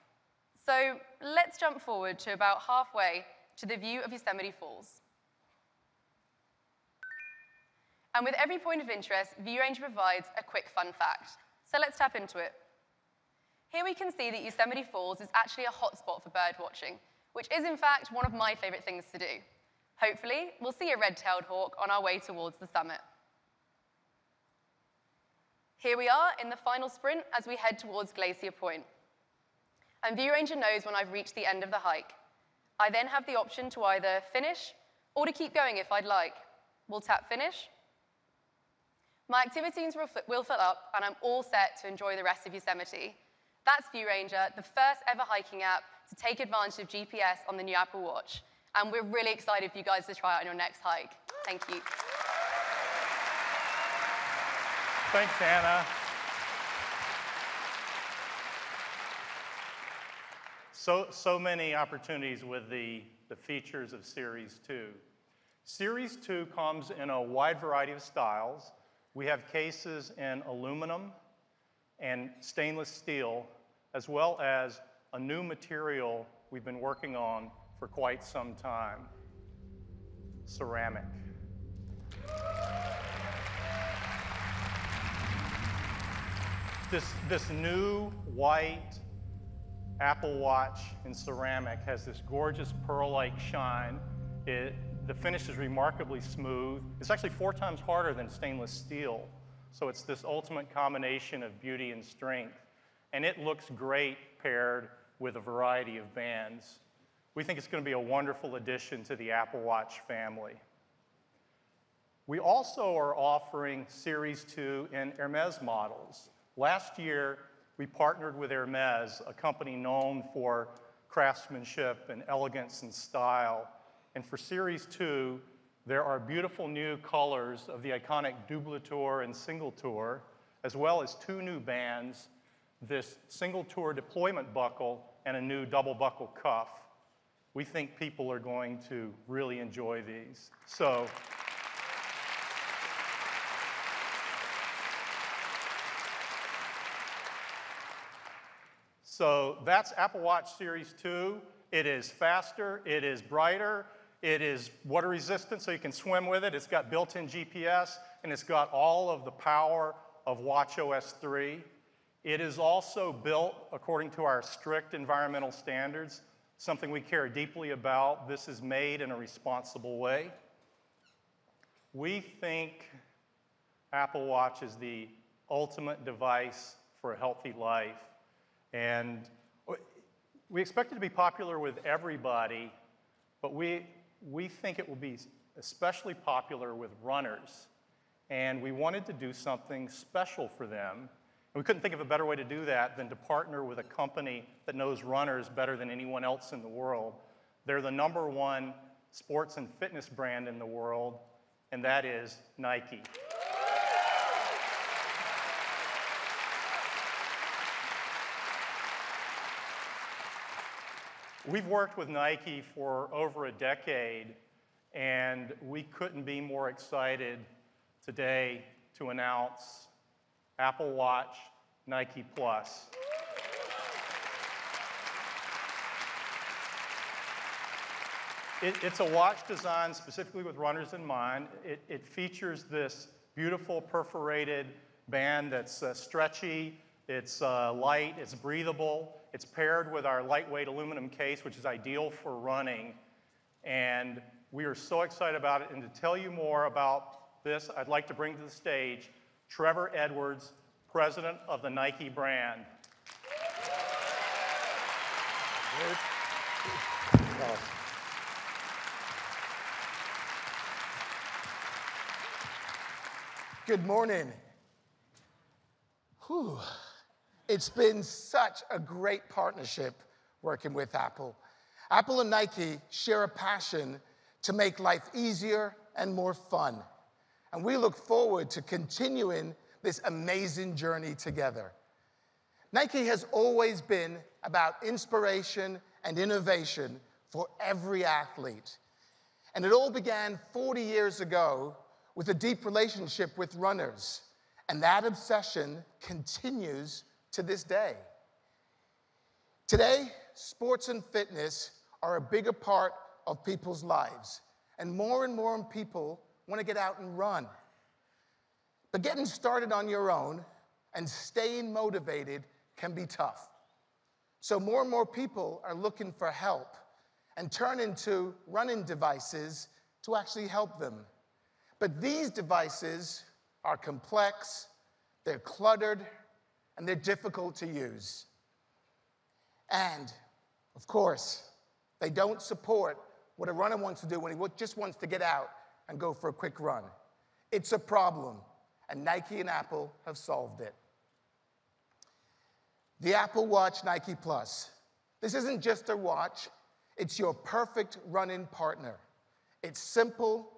I: So let's jump forward to about halfway to the view of Yosemite Falls. And with every point of interest, View Ranger provides a quick fun fact. So let's tap into it. Here we can see that Yosemite Falls is actually a hotspot for bird watching, which is in fact one of my favorite things to do. Hopefully, we'll see a red-tailed hawk on our way towards the summit. Here we are in the final sprint as we head towards Glacier Point. And View Ranger knows when I've reached the end of the hike. I then have the option to either finish or to keep going if I'd like. We'll tap finish. My activities will fill up, and I'm all set to enjoy the rest of Yosemite. That's View Ranger, the first ever hiking app to take advantage of GPS on the new Apple Watch. And we're really excited for you guys to try it on your next hike. Thank you.
E: Thanks, Hannah. So many opportunities with the features of Series 2. Series 2 comes in a wide variety of styles. We have cases in aluminum and stainless steel, as well as a new material we've been working on for quite some time, ceramic. This new white Apple Watch in ceramic has this gorgeous pearl-like shine. The finish is remarkably smooth. It's actually 4 times harder than stainless steel. So it's this ultimate combination of beauty and strength. And it looks great paired with a variety of bands. We think it's going to be a wonderful addition to the Apple Watch family. We also are offering Series 2 in Hermes models. Last year, we partnered with Hermes, a company known for craftsmanship and elegance and style. And for Series 2, there are beautiful new colors of the iconic Double Tour and Single Tour, as well as 2 new bands, this Single Tour deployment buckle and a new double buckle cuff. We think people are going to really enjoy these. So that's Apple Watch Series 2. It is faster, it is brighter, it is water resistant so you can swim with it. It's got built-in GPS, and it's got all of the power of watchOS 3. It is also built according to our strict environmental standards, something we care deeply about. This is made in a responsible way. We think Apple Watch is the ultimate device for a healthy life. And we expect it to be popular with everybody, but we think it will be especially popular with runners. And we wanted to do something special for them. And we couldn't think of a better way to do that than to partner with a company that knows runners better than anyone else in the world. They're the #1 sports and fitness brand in the world, and that is Nike. We've worked with Nike for over a decade, and we couldn't be more excited today to announce Apple Watch Nike Plus. It's a watch designed specifically with runners in mind. It features this beautiful perforated band that's stretchy, it's light, it's breathable. It's paired with our lightweight aluminum case, which is ideal for running. And we are so excited about it. And to tell you more about this, I'd like to bring to the stage Trevor Edwards, president of the Nike brand.
J: Good morning. Whew. It's been such a great partnership working with Apple. Apple and Nike share a passion to make life easier and more fun. And we look forward to continuing this amazing journey together. Nike has always been about inspiration and innovation for every athlete. And it all began 40 years ago with a deep relationship with runners. And that obsession continues to this day. Today, sports and fitness are a bigger part of people's lives, and more people want to get out and run. But getting started on your own and staying motivated can be tough. So more and more people are looking for help and turning to running devices to actually help them. But these devices are complex, they're cluttered, and they're difficult to use. And, of course, they don't support what a runner wants to do when he just wants to get out and go for a quick run. It's a problem, and Nike and Apple have solved it. The Apple Watch Nike Plus. This isn't just a watch, it's your perfect run-in partner. It's simple,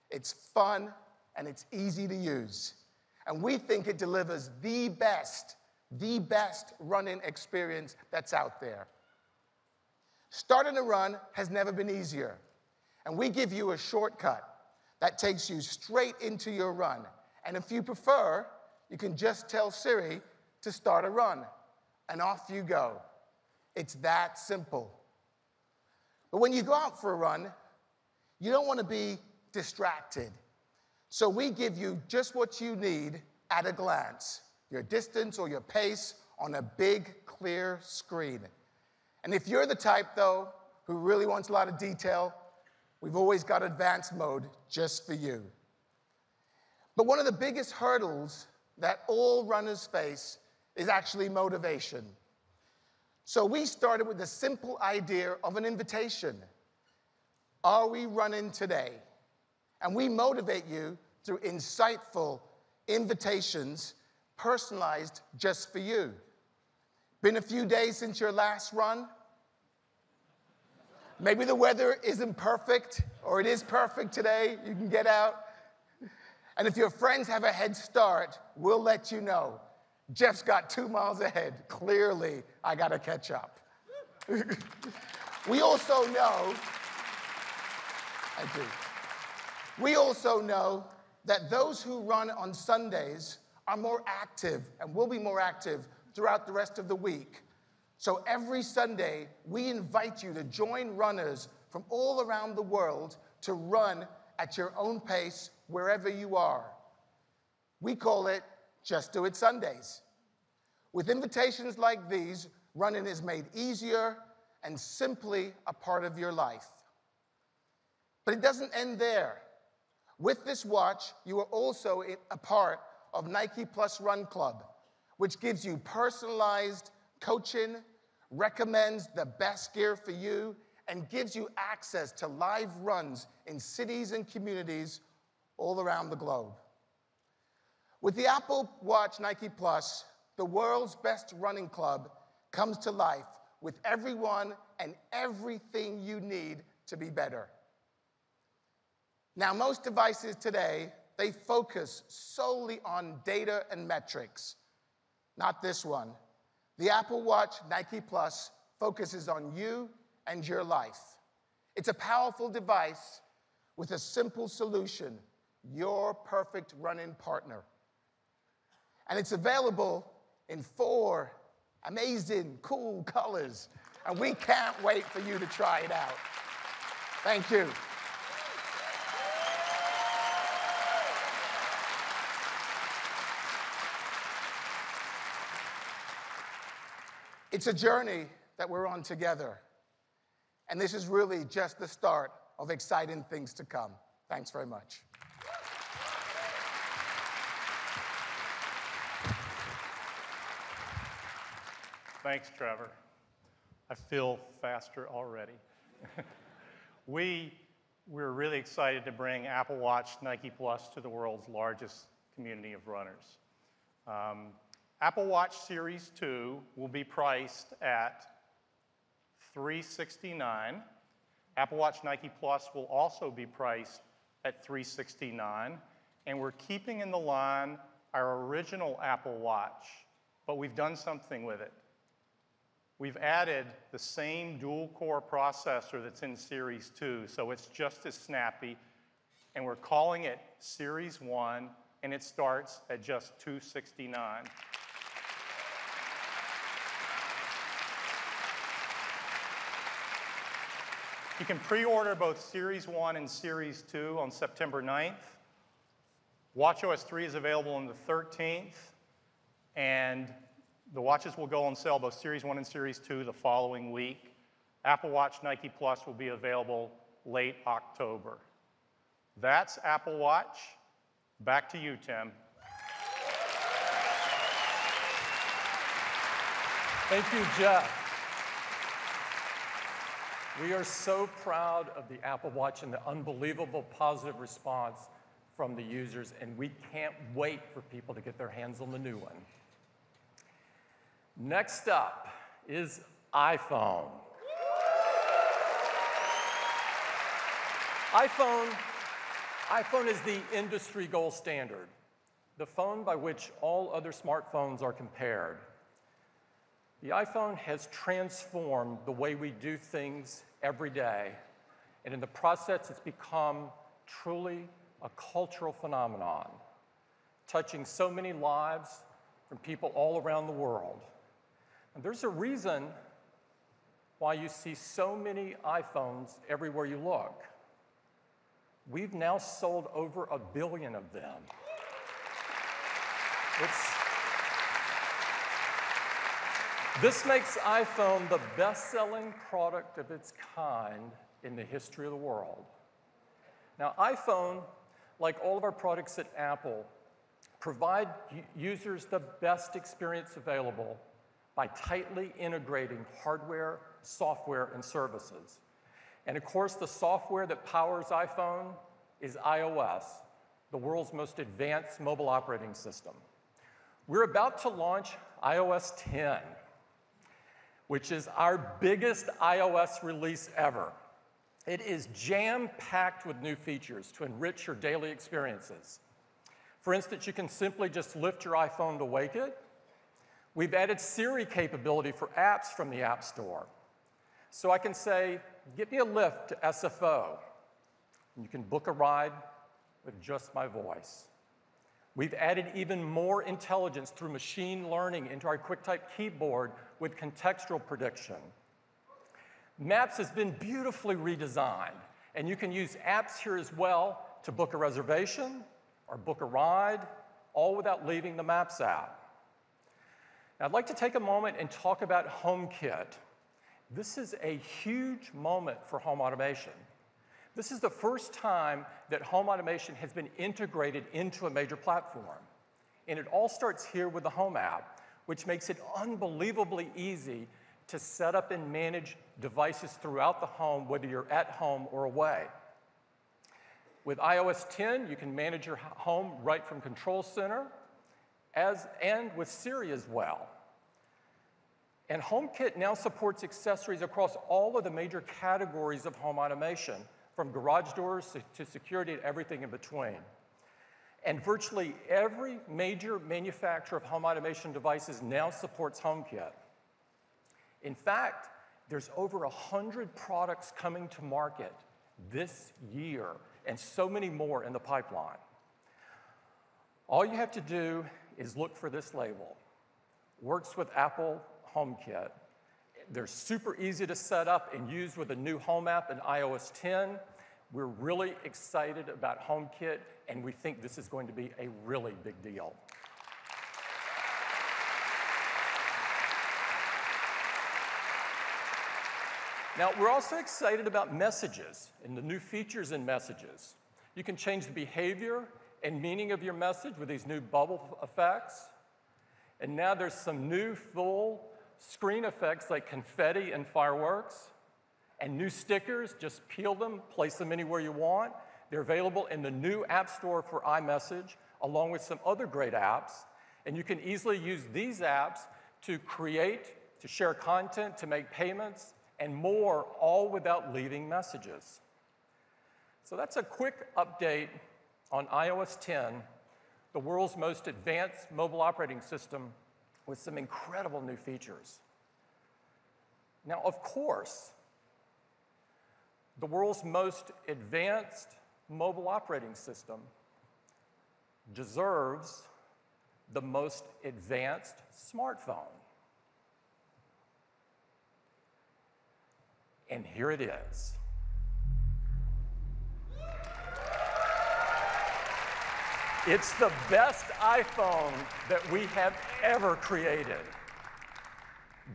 J: it's fun, and it's easy to use. And we think it delivers the best run-in experience that's out there. Starting a run has never been easier, and we give you a shortcut that takes you straight into your run. And if you prefer, you can just tell Siri to start a run, and off you go. It's that simple. But when you go out for a run, you don't want to be distracted. So we give you just what you need at a glance, your distance or your pace on a big, clear screen. And if you're the type, though, who really wants a lot of detail, we've always got advanced mode just for you. But one of the biggest hurdles that all runners face is actually motivation. So we started with the simple idea of an invitation. Are we running today? And we motivate you through insightful invitations personalized just for you. Been a few days since your last run? Maybe the weather isn't perfect, or it is perfect today, you can get out. And if your friends have a head start, we'll let you know. Jeff's got 2 miles ahead. Clearly, I gotta catch up. We also know, we also know that those who run on Sundays are more active and will be more active throughout the rest of the week. So every Sunday, we invite you to join runners from all around the world to run at your own pace wherever you are. We call it Just Do It Sundays. With invitations like these, running is made easier and simply a part of your life. But it doesn't end there. With this watch, you are also a part of Nike Plus Run Club, which gives you personalized coaching, recommends the best gear for you, and gives you access to live runs in cities and communities all around the globe. With the Apple Watch Nike Plus, the world's best running club comes to life with everyone and everything you need to be better. Now, most devices today, they focus solely on data and metrics. Not this one. The Apple Watch Nike Plus focuses on you and your life. It's a powerful device with a simple solution, your perfect run-in partner. And it's available in 4 amazing, cool colors. And we can't wait for you to try it out. Thank you. It's a journey that we're on together. And this is really just the start of exciting things to come. Thanks very much.
E: Thanks, Trevor. I feel faster already. We're really excited to bring Apple Watch Nike Plus to the world's largest community of runners. Apple Watch Series 2 will be priced at $369. Apple Watch Nike Plus will also be priced at $369. And we're keeping in the line our original Apple Watch, but we've done something with it. We've added the same dual-core processor that's in Series 2, so it's just as snappy. And we're calling it Series 1, and it starts at just $269. You can pre-order both Series 1 and Series 2 on September 9th. WatchOS 3 is available on the 13th, and the watches will go on sale, both Series 1 and Series 2, the following week. Apple Watch Nike Plus will be available late October. That's Apple Watch. Back to you, Tim.
A: Thank you, Jeff. We are so proud of the Apple Watch and the unbelievable positive response from the users, and we can't wait for people to get their hands on the new one. Next up is iPhone. iPhone is the industry gold standard, the phone by which all other smartphones are compared. The iPhone has transformed the way we do things every day, and in the process, it's become truly a cultural phenomenon, touching so many lives from people all around the world. And there's a reason why you see so many iPhones everywhere you look. We've now sold over 1 billion of them. This makes iPhone the best-selling product of its kind in the history of the world. Now, iPhone, like all of our products at Apple, provide users the best experience available by tightly integrating hardware, software, and services. And of course, the software that powers iPhone is iOS, the world's most advanced mobile operating system. We're about to launch iOS 10, which is our biggest iOS release ever. It is jam-packed with new features to enrich your daily experiences. For instance, you can simply just lift your iPhone to wake it. We've added Siri capability for apps from the App Store. So I can say, get me a lift to SFO. And you can book a ride with just my voice. We've added even more intelligence through machine learning into our QuickType keyboard with contextual prediction. Maps has been beautifully redesigned, and you can use apps here as well to book a reservation or book a ride, all without leaving the Maps app. Now, I'd like to take a moment and talk about HomeKit. This is a huge moment for home automation. This is the first time that home automation has been integrated into a major platform. And it all starts here with the Home app, which makes it unbelievably easy to set up and manage devices throughout the home, whether you're at home or away. With iOS 10, you can manage your home right from Control Center, and with Siri as well. And HomeKit now supports accessories across all of the major categories of home automation, from garage doors to security and everything in between. And virtually every major manufacturer of home automation devices now supports HomeKit. In fact, there's over 100 products coming to market this year, and so many more in the pipeline. All you have to do is look for this label. Works with Apple HomeKit. They're super easy to set up and use with the new Home app in iOS 10. We're really excited about HomeKit, and we think this is going to be a really big deal. Now, we're also excited about Messages and the new features in Messages. You can change the behavior and meaning of your message with these new bubble effects. And now there's some new full screen effects like confetti and fireworks, and new stickers. Just peel them, place them anywhere you want. They're available in the new App Store for iMessage, along with some other great apps. And you can easily use these apps to create, to share content, to make payments, and more, all without leaving Messages. So that's a quick update on iOS 10, the world's most advanced mobile operating system with some incredible new features. Now, of course, the world's most advanced mobile operating system deserves the most advanced smartphone. And here it is. It's the best iPhone that we have ever created.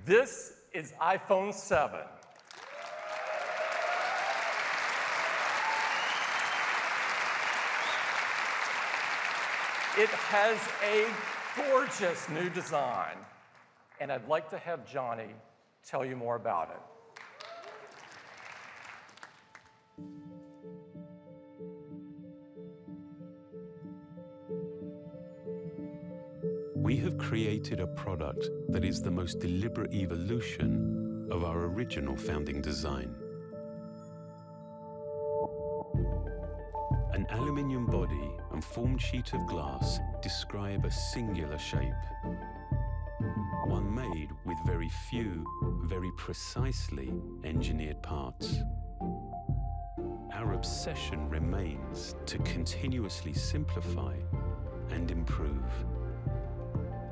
A: This is iPhone 7. It has a gorgeous new design, and I'd like to have Johnny tell you more about it.
K: created a product that is the most deliberate evolution of our original founding design. An aluminium body and formed sheet of glass describe a singular shape, one made with very few, very precisely engineered parts. Our obsession remains to continuously simplify and improve.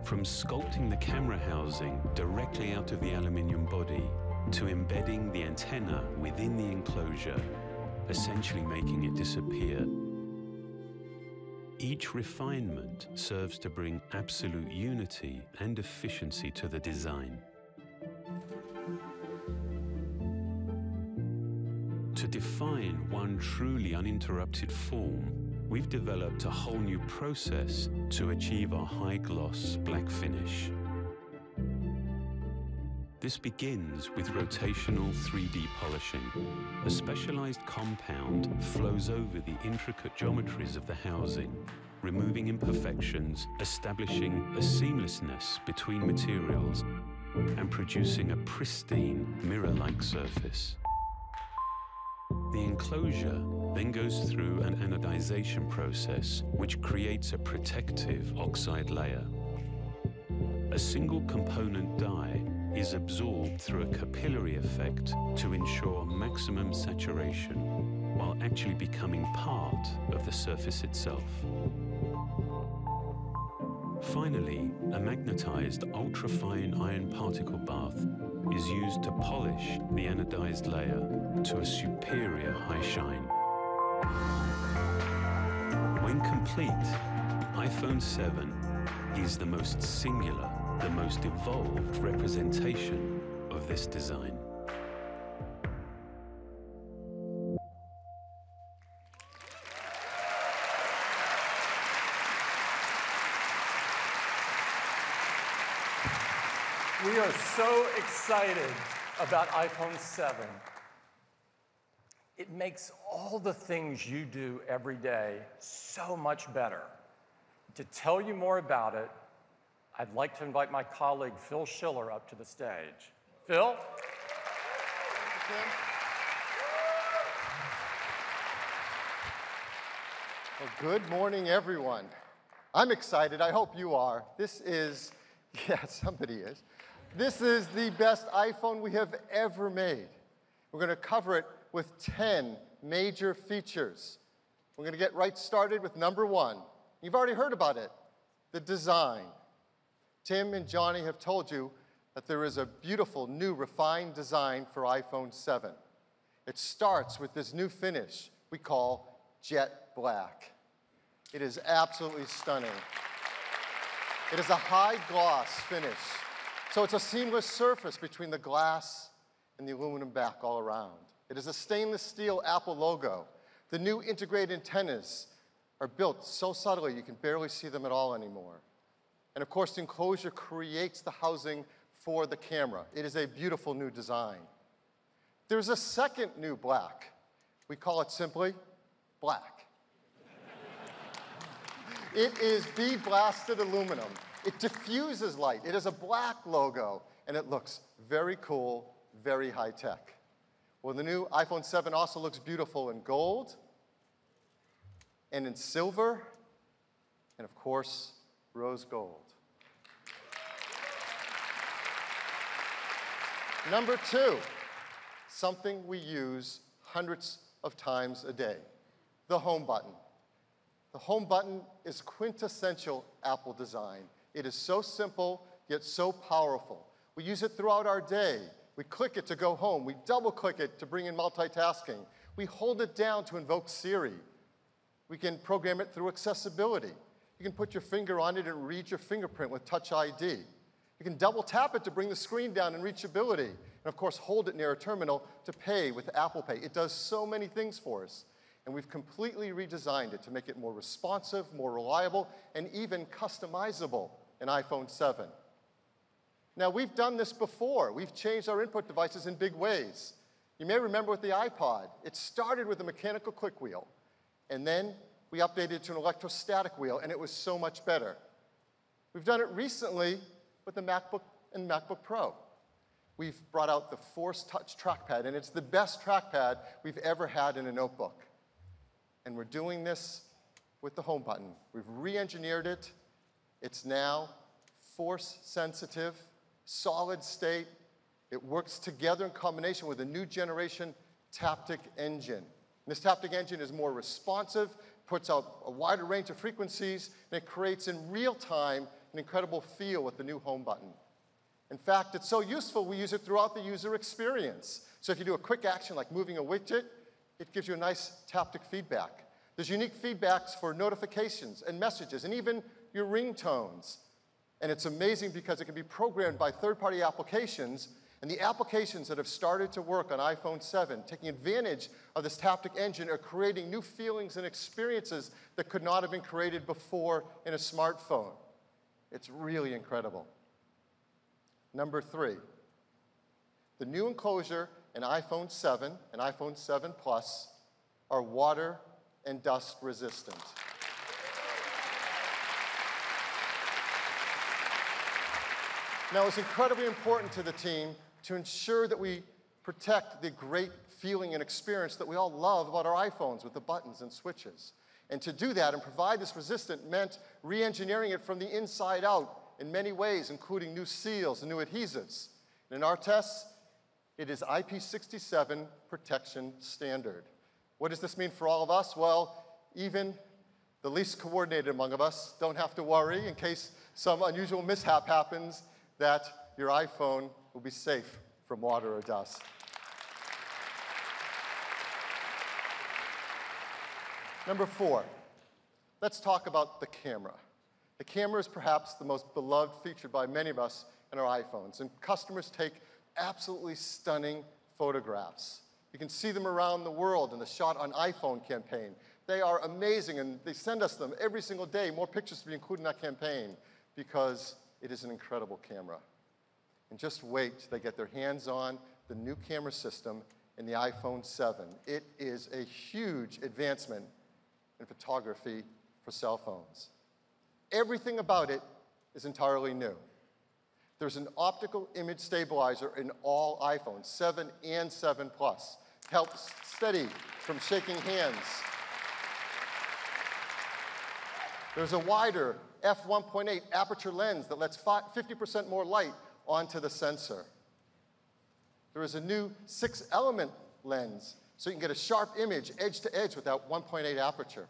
K: From sculpting the camera housing directly out of the aluminium body to embedding the antenna within the enclosure, essentially making it disappear. Each refinement serves to bring absolute unity and efficiency to the design. To define one truly uninterrupted form, we've developed a whole new process to achieve our high-gloss black finish. This begins with rotational 3D polishing. A specialized compound flows over the intricate geometries of the housing, removing imperfections, establishing a seamlessness between materials, and producing a pristine, mirror-like surface. The enclosure then goes through an anodization process, which creates a protective oxide layer. A single component dye is absorbed through a capillary effect to ensure maximum saturation, while actually becoming part of the surface itself. Finally, a magnetized ultrafine iron particle bath is used to polish the anodized layer to a superior high shine. When complete, iPhone 7 is the most singular, the most evolved representation of this design.
A: We are so excited about iPhone 7. It makes all the things you do every day so much better. To tell you more about it, I'd like to invite my colleague, Phil Schiller, up to the stage. Phil?
L: Well, good morning, everyone. I'm excited. I hope you are. This is, yeah, somebody is. This is the best iPhone we have ever made. We're going to cover it with 10 major features. We're going to get right started with number 1. You've already heard about it, the design. Tim and Johnny have told you that there is a beautiful, new, refined design for iPhone 7. It starts with this new finish we call jet black. It is absolutely stunning. It is a high gloss finish, so it's a seamless surface between the glass and the aluminum back all around. It is a stainless steel Apple logo. The new integrated antennas are built so subtly you can barely see them at all anymore. And of course, the enclosure creates the housing for the camera. It is a beautiful new design. There's a second new black. We call it simply black. It is bead blasted aluminum. It diffuses light. It is a black logo, and it looks very cool, very high tech. Well, the new iPhone 7 also looks beautiful in gold, and in silver, and of course, rose gold. Number 2, something we use hundreds of times a day, the home button. The home button is quintessential Apple design. It is so simple, yet so powerful. We use it throughout our day. We click it to go home. We double-click it to bring in multitasking. We hold it down to invoke Siri. We can program it through accessibility. You can put your finger on it and read your fingerprint with Touch ID. You can double tap it to bring the screen down in reachability. And of course, hold it near a terminal to pay with Apple Pay. It does so many things for us. And we've completely redesigned it to make it more responsive, more reliable, and even customizable in iPhone 7. Now, we've done this before. We've changed our input devices in big ways. You may remember with the iPod, it started with a mechanical click wheel, and then we updated it to an electrostatic wheel, and it was so much better. We've done it recently with the MacBook and MacBook Pro. We've brought out the Force Touch trackpad, and it's the best trackpad we've ever had in a notebook. And we're doing this with the home button. We've re-engineered it. It's now force sensitive, solid state. It works together in combination with a new generation Taptic engine. And this Taptic engine is more responsive, puts out a wider range of frequencies, and it creates in real time an incredible feel with the new home button. In fact, it's so useful, we use it throughout the user experience. So if you do a quick action like moving a widget, it gives you a nice Taptic feedback. There's unique feedbacks for notifications and messages and even your ringtones. And it's amazing because it can be programmed by third-party applications, and the applications that have started to work on iPhone 7, taking advantage of this Taptic engine, are creating new feelings and experiences that could not have been created before in a smartphone. It's really incredible. Number 3, the new enclosure in iPhone 7 and iPhone 7 Plus are water and dust resistant. Now, it's incredibly important to the team to ensure that we protect the great feeling and experience that we all love about our iPhones with the buttons and switches. And to do that and provide this resistant meant re-engineering it from the inside out in many ways, including new seals and new adhesives. And in our tests, it is IP67 protection standard. What does this mean for all of us? Well, even the least coordinated among us don't have to worry in case some unusual mishap happens, that your iPhone will be safe from water or dust. Number 4, let's talk about the camera. The camera is perhaps the most beloved feature by many of us in our iPhones, and customers take absolutely stunning photographs. You can see them around the world in the Shot on iPhone campaign. They are amazing, and they send us them every single day, more pictures to be included in that campaign, because it is an incredible camera. And just wait till they get their hands on the new camera system in the iPhone 7. It is a huge advancement in photography for cell phones. Everything about it is entirely new. There's an optical image stabilizer in all iPhones, 7 and 7 Plus. It helps steady from shaking hands. There's a wider f1.8 aperture lens that lets 50% more light onto the sensor. There is a new 6-element lens, so you can get a sharp image edge to edge with that 1.8 aperture.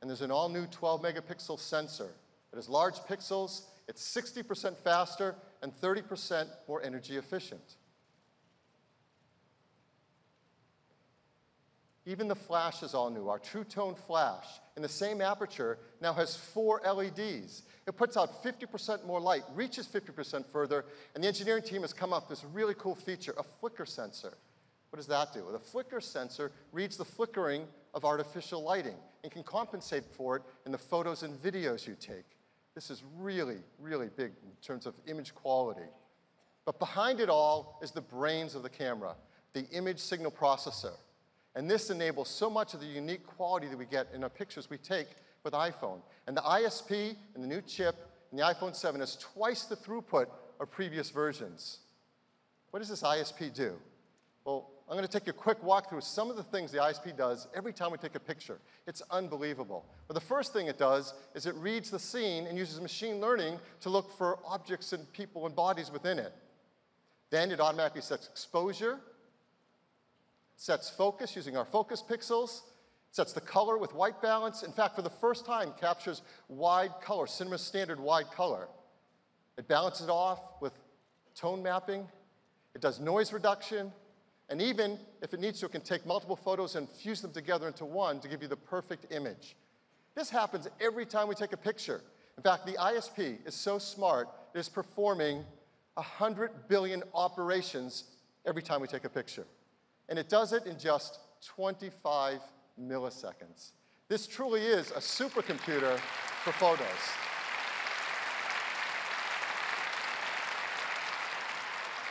L: And there's an all-new 12-megapixel sensor. It has large pixels, it's 60% faster, and 30% more energy efficient. Even the flash is all new. Our True Tone flash, in the same aperture, now has 4 LEDs. It puts out 50% more light, reaches 50% further, and the engineering team has come up with this really cool feature, a flicker sensor. What does that do? The flicker sensor reads the flickering of artificial lighting and can compensate for it in the photos and videos you take. This is really, really big in terms of image quality. But behind it all is the brains of the camera, the image signal processor. And this enables so much of the unique quality that we get in our pictures we take with iPhone. And the ISP and the new chip in the iPhone 7 is twice the throughput of previous versions. What does this ISP do? Well, I'm going to take a quick walk through some of the things the ISP does every time we take a picture. It's unbelievable. But the first thing it does is it reads the scene and uses machine learning to look for objects and people and bodies within it. Then it automatically sets exposure, sets focus using our focus pixels, sets the color with white balance. In fact, for the first time, captures wide color, cinema standard wide color. It balances it off with tone mapping. It does noise reduction. And even if it needs to, it can take multiple photos and fuse them together into one to give you the perfect image. This happens every time we take a picture. In fact, the ISP is so smart, it is performing 100 billion operations every time we take a picture. And it does it in just 25 milliseconds. This truly is a supercomputer for photos.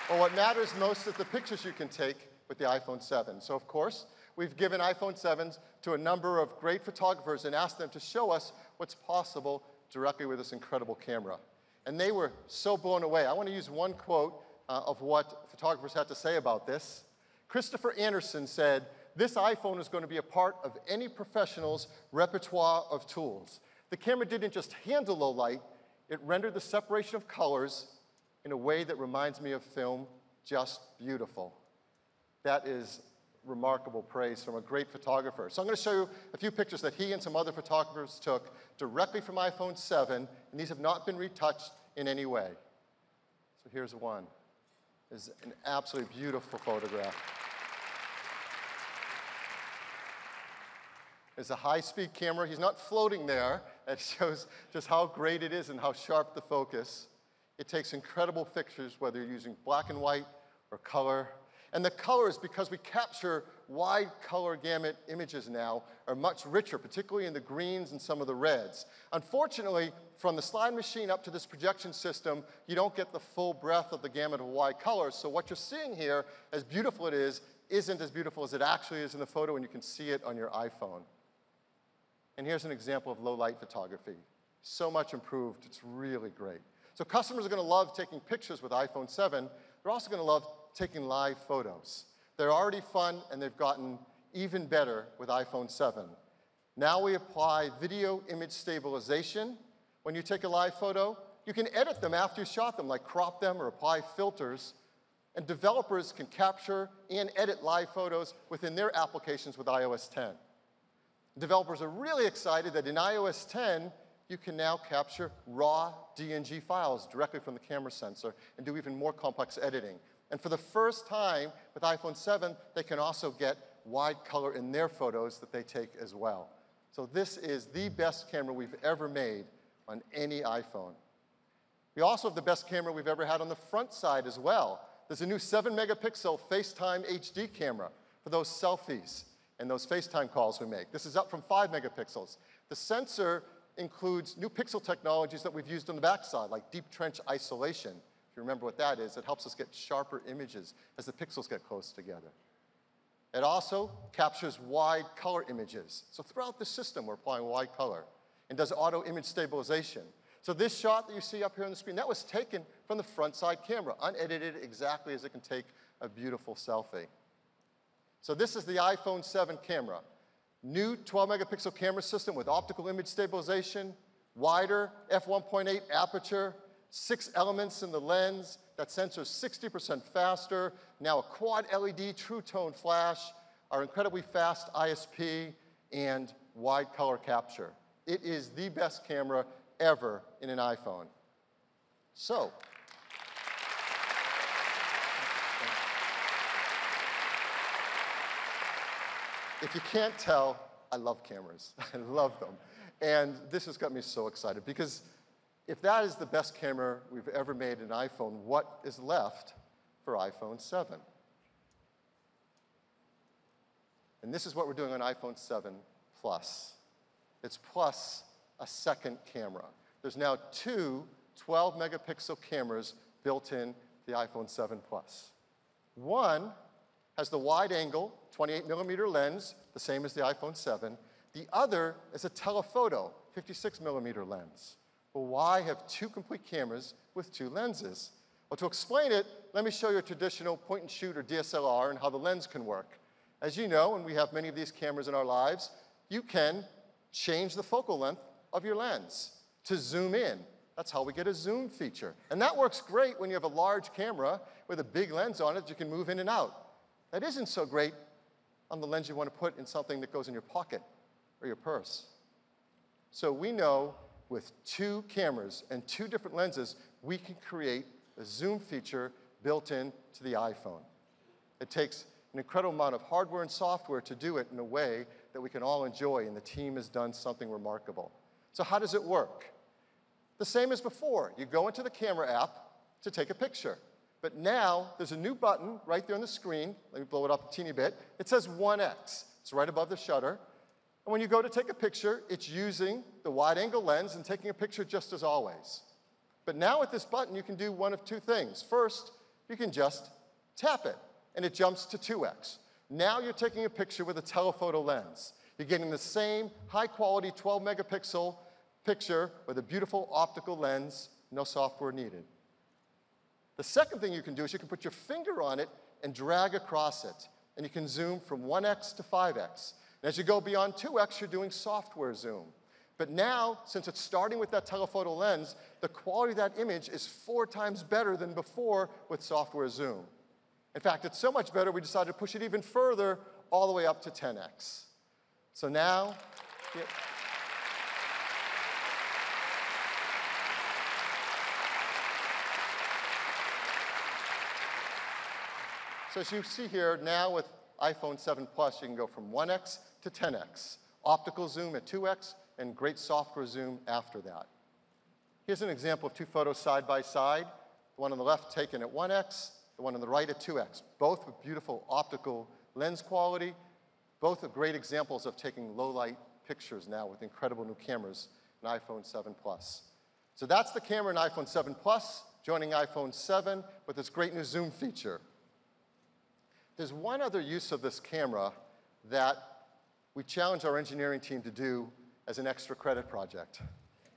L: Well, what matters most is the pictures you can take with the iPhone 7. So, of course, we've given iPhone 7s to a number of great photographers and asked them to show us what's possible directly with this incredible camera. And they were so blown away. I want to use one quote of what photographers had to say about this. Christopher Anderson said, "This iPhone is going to be a part of any professional's repertoire of tools. The camera didn't just handle low light, it rendered the separation of colors in a way that reminds me of film just beautiful." That is remarkable praise from a great photographer. So I'm going to show you a few pictures that he and some other photographers took directly from iPhone 7, and these have not been retouched in any way. So here's one. This is an absolutely beautiful photograph. It's a high-speed camera. He's not floating there. That shows just how great it is and how sharp the focus. It takes incredible pictures, whether you're using black and white or color. And the colors, because we capture wide color gamut images now, are much richer, particularly in the greens and some of the reds. Unfortunately, from the slide machine up to this projection system, you don't get the full breadth of the gamut of wide colors. So what you're seeing here, as beautiful it is, isn't as beautiful as it actually is in the photo, and you can see it on your iPhone. And here's an example of low light photography. So much improved, it's really great. So customers are going to love taking pictures with iPhone 7. They're also going to love taking live photos. They're already fun, and they've gotten even better with iPhone 7. Now we apply video image stabilization. When you take a live photo, you can edit them after you shot them, like crop them or apply filters. And developers can capture and edit live photos within their applications with iOS 10. Developers are really excited that in iOS 10, you can now capture raw DNG files directly from the camera sensor and do even more complex editing. And for the first time with iPhone 7, they can also get wide color in their photos that they take as well. So this is the best camera we've ever made on any iPhone. We also have the best camera we've ever had on the front side as well. There's a new 7-megapixel FaceTime HD camera for those selfies and those FaceTime calls we make. This is up from 5 megapixels. The sensor includes new pixel technologies that we've used on the backside, like deep trench isolation. If you remember what that is, it helps us get sharper images as the pixels get close together. It also captures wide color images. So throughout the system, we're applying wide color and does auto image stabilization. So this shot that you see up here on the screen, that was taken from the front side camera, unedited exactly as it can take a beautiful selfie. So this is the iPhone 7 camera. New 12-megapixel camera system with optical image stabilization, wider f1.8 aperture, 6 elements in the lens. That sensor is 60% faster. Now a quad LED true tone flash, our incredibly fast ISP, and wide color capture. It is the best camera ever in an iPhone. So, if you can't tell, I love cameras. I love them. And this has got me so excited because if that is the best camera we've ever made in an iPhone, what is left for iPhone 7? And this is what we're doing on iPhone 7 Plus. It's plus a second camera. There's now 2 12-megapixel cameras built in the iPhone 7 Plus. One has the wide-angle 28-millimeter lens, the same as the iPhone 7. The other is a telephoto 56-millimeter lens. Well, why have 2 complete cameras with 2 lenses? Well, to explain it, let me show you a traditional point-and-shoot or DSLR and how the lens can work. As you know, and we have many of these cameras in our lives, you can change the focal length of your lens to zoom in. That's how we get a zoom feature. And that works great when you have a large camera with a big lens on it that you can move in and out. That isn't so great on the lens you want to put in something that goes in your pocket or your purse. So we know with 2 cameras and 2 different lenses, we can create a zoom feature built into the iPhone. It takes an incredible amount of hardware and software to do it in a way that we can all enjoy, and the team has done something remarkable. So how does it work? The same as before. You go into the camera app to take a picture. But now there's a new button right there on the screen. Let me blow it up a teeny bit. It says 1x. It's right above the shutter. And when you go to take a picture, it's using the wide-angle lens and taking a picture just as always. But now with this button, you can do one of 2 things. First, you can just tap it, and it jumps to 2x. Now you're taking a picture with a telephoto lens. You're getting the same high-quality 12-megapixel picture with a beautiful optical lens, no software needed. The second thing you can do is you can put your finger on it and drag across it. And you can zoom from 1x to 5x. And as you go beyond 2x, you're doing software zoom. But now, since it's starting with that telephoto lens, the quality of that image is 4 times better than before with software zoom. In fact, it's so much better, we decided to push it even further, all the way up to 10x. So now, so as you see here, now with iPhone 7 Plus, you can go from 1x to 10x. Optical zoom at 2x, and great software zoom after that. Here's an example of 2 photos side by side. The one on the left taken at 1x, the one on the right at 2x. Both with beautiful optical lens quality. Both are great examples of taking low-light pictures now with incredible new cameras in iPhone 7 Plus. So that's the camera in iPhone 7 Plus, joining iPhone 7 with this great new zoom feature. There's one other use of this camera that we challenged our engineering team to do as an extra credit project.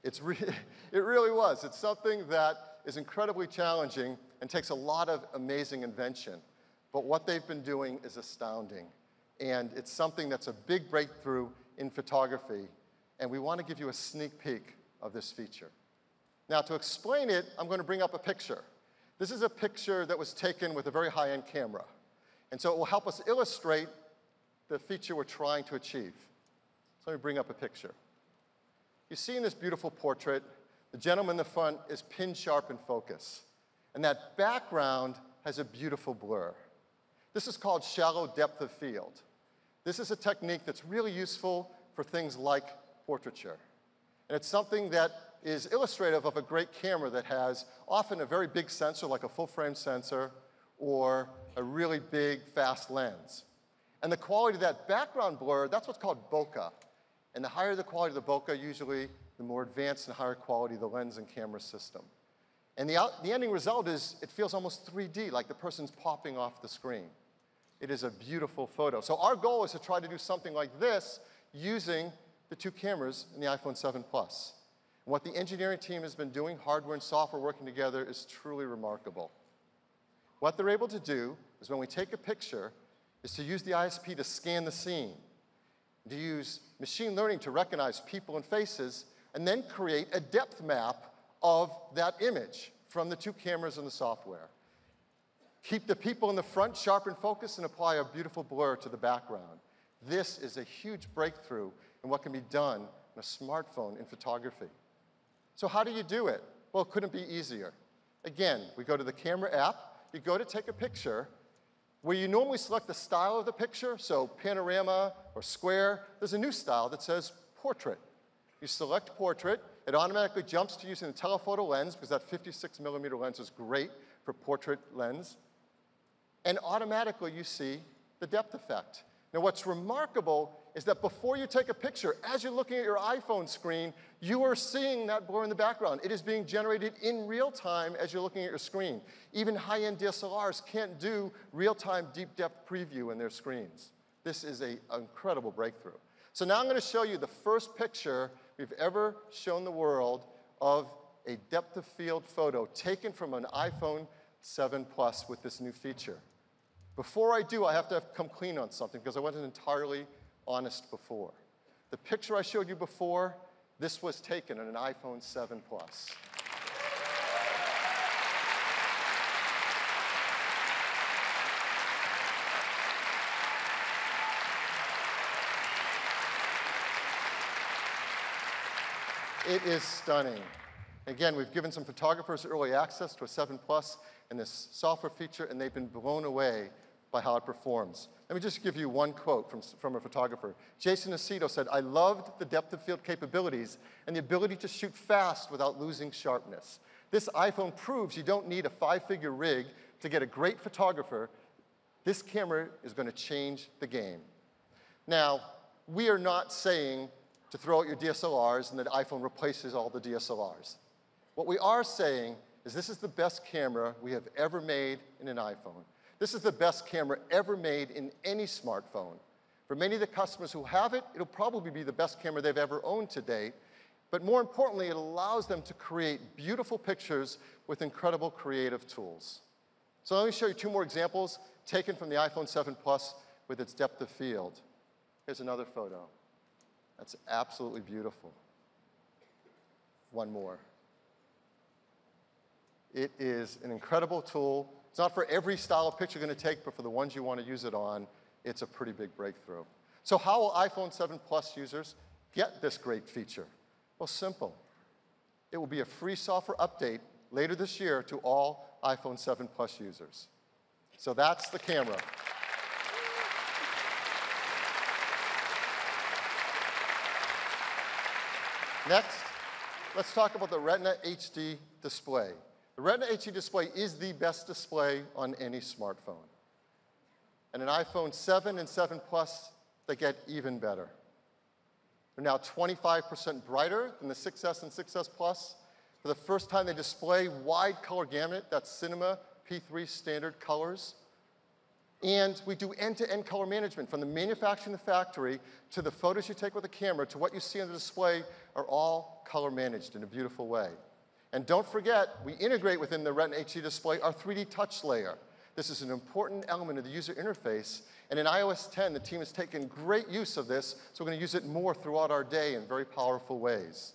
L: It really was. It's something that is incredibly challenging and takes a lot of amazing invention. But what they've been doing is astounding. And it's something that's a big breakthrough in photography. And we want to give you a sneak peek of this feature. Now, to explain it, I'm going to bring up a picture. This is a picture that was taken with a very high-end camera. And so it will help us illustrate the feature we're trying to achieve. So let me bring up a picture. You see in this beautiful portrait, the gentleman in the front is pin sharp in focus. And that background has a beautiful blur. This is called shallow depth of field. This is a technique that's really useful for things like portraiture. And it's something that is illustrative of a great camera that has often a very big sensor, like a full-frame sensor, or a really big, fast lens. And the quality of that background blur, that's what's called bokeh. And the higher the quality of the bokeh, usually the more advanced and higher quality the lens and camera system. And the ending result is it feels almost 3D, like the person's popping off the screen. It is a beautiful photo. So our goal is to try to do something like this using the 2 cameras in the iPhone 7 Plus. And what the engineering team has been doing, hardware and software working together, is truly remarkable. What they're able to do is when we take a picture, is to use the ISP to scan the scene, to use machine learning to recognize people and faces, and then create a depth map of that image from the 2 cameras and the software. Keep the people in the front sharp in focus and apply a beautiful blur to the background. This is a huge breakthrough in what can be done on a smartphone in photography. So how do you do it? Well, it couldn't be easier. Again, we go to the camera app, you go to take a picture, where you normally select the style of the picture, so panorama or square, there's a new style that says portrait. You select portrait, it automatically jumps to using the telephoto lens, because that 56mm lens is great for portrait lens. And automatically you see the depth effect. Now what's remarkable is that before you take a picture, as you're looking at your iPhone screen, you are seeing that blur in the background. It is being generated in real time as you're looking at your screen. Even high-end DSLRs can't do real-time deep depth preview in their screens. This is an incredible breakthrough. So now I'm going to show you the first picture we've ever shown the world of a depth of field photo taken from an iPhone 7 Plus with this new feature. Before I do, I have to come clean on something because I wasn't entirely honest before. The picture I showed you before, this was taken on an iPhone 7 Plus. It is stunning. Again, we've given some photographers early access to a 7 Plus and this software feature, and they've been blown away by how it performs. Let me just give you one quote from a photographer. Jason Aceto said, "I loved the depth of field capabilities and the ability to shoot fast without losing sharpness. This iPhone proves you don't need a 5-figure rig to get a great photographer. This camera is going to change the game." Now, we are not saying to throw out your DSLRs and that iPhone replaces all the DSLRs. What we are saying is this is the best camera we have ever made in an iPhone. This is the best camera ever made in any smartphone. For many of the customers who have it, it'll probably be the best camera they've ever owned to date. But more importantly, it allows them to create beautiful pictures with incredible creative tools. So let me show you 2 more examples taken from the iPhone 7 Plus with its depth of field. Here's another photo. That's absolutely beautiful. One more. It is an incredible tool. It's not for every style of picture you're going to take, but for the ones you want to use it on, it's a pretty big breakthrough. So how will iPhone 7 Plus users get this great feature? Well, simple. It will be a free software update later this year to all iPhone 7 Plus users. So that's the camera. Next, let's talk about the Retina HD display. The Retina HD display is the best display on any smartphone. And in iPhone 7 and 7 Plus, they get even better. They're now 25% brighter than the 6S and 6S Plus. For the first time, they display wide color gamut, that's Cinema P3 standard colors. And we do end-to-end color management. From the manufacturing in the factory to the photos you take with the camera to what you see on the display are all color managed in a beautiful way. And don't forget, we integrate within the Retina HD display our 3D touch layer. This is an important element of the user interface. And in iOS 10, the team has taken great use of this, so we're going to use it more throughout our day in very powerful ways.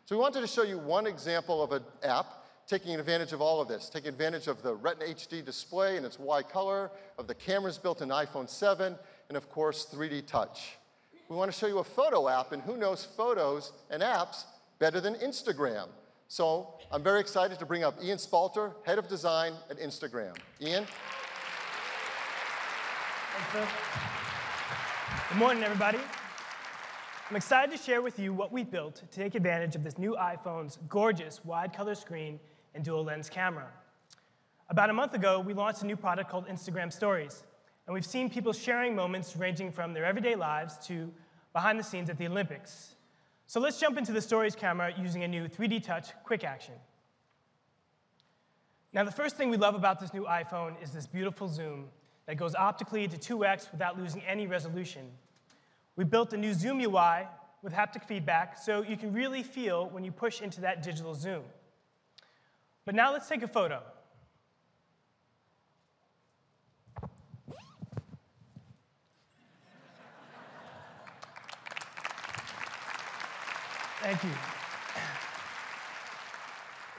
L: So we wanted to show you one example of an app taking advantage of all of this, taking advantage of the Retina HD display and its wide color, of the cameras built in iPhone 7, and of course, 3D touch. We want to show you a photo app, and who knows photos and apps better than Instagram? So I'm very excited to bring up Ian Spalter, Head of Design at Instagram. Ian?
M: Thanks, Phil. Good morning, everybody. I'm excited to share with you what we built to take advantage of this new iPhone's gorgeous wide color screen and dual lens camera. About a month ago, we launched a new product called Instagram Stories, and we've seen people sharing moments ranging from their everyday lives to behind the scenes at the Olympics. So let's jump into the Stories camera using a new 3D Touch Quick Action. Now, the first thing we love about this new iPhone is this beautiful zoom that goes optically to 2x without losing any resolution. We built a new Zoom UI with haptic feedback so you can really feel when you push into that digital zoom. But now let's take a photo. Thank you.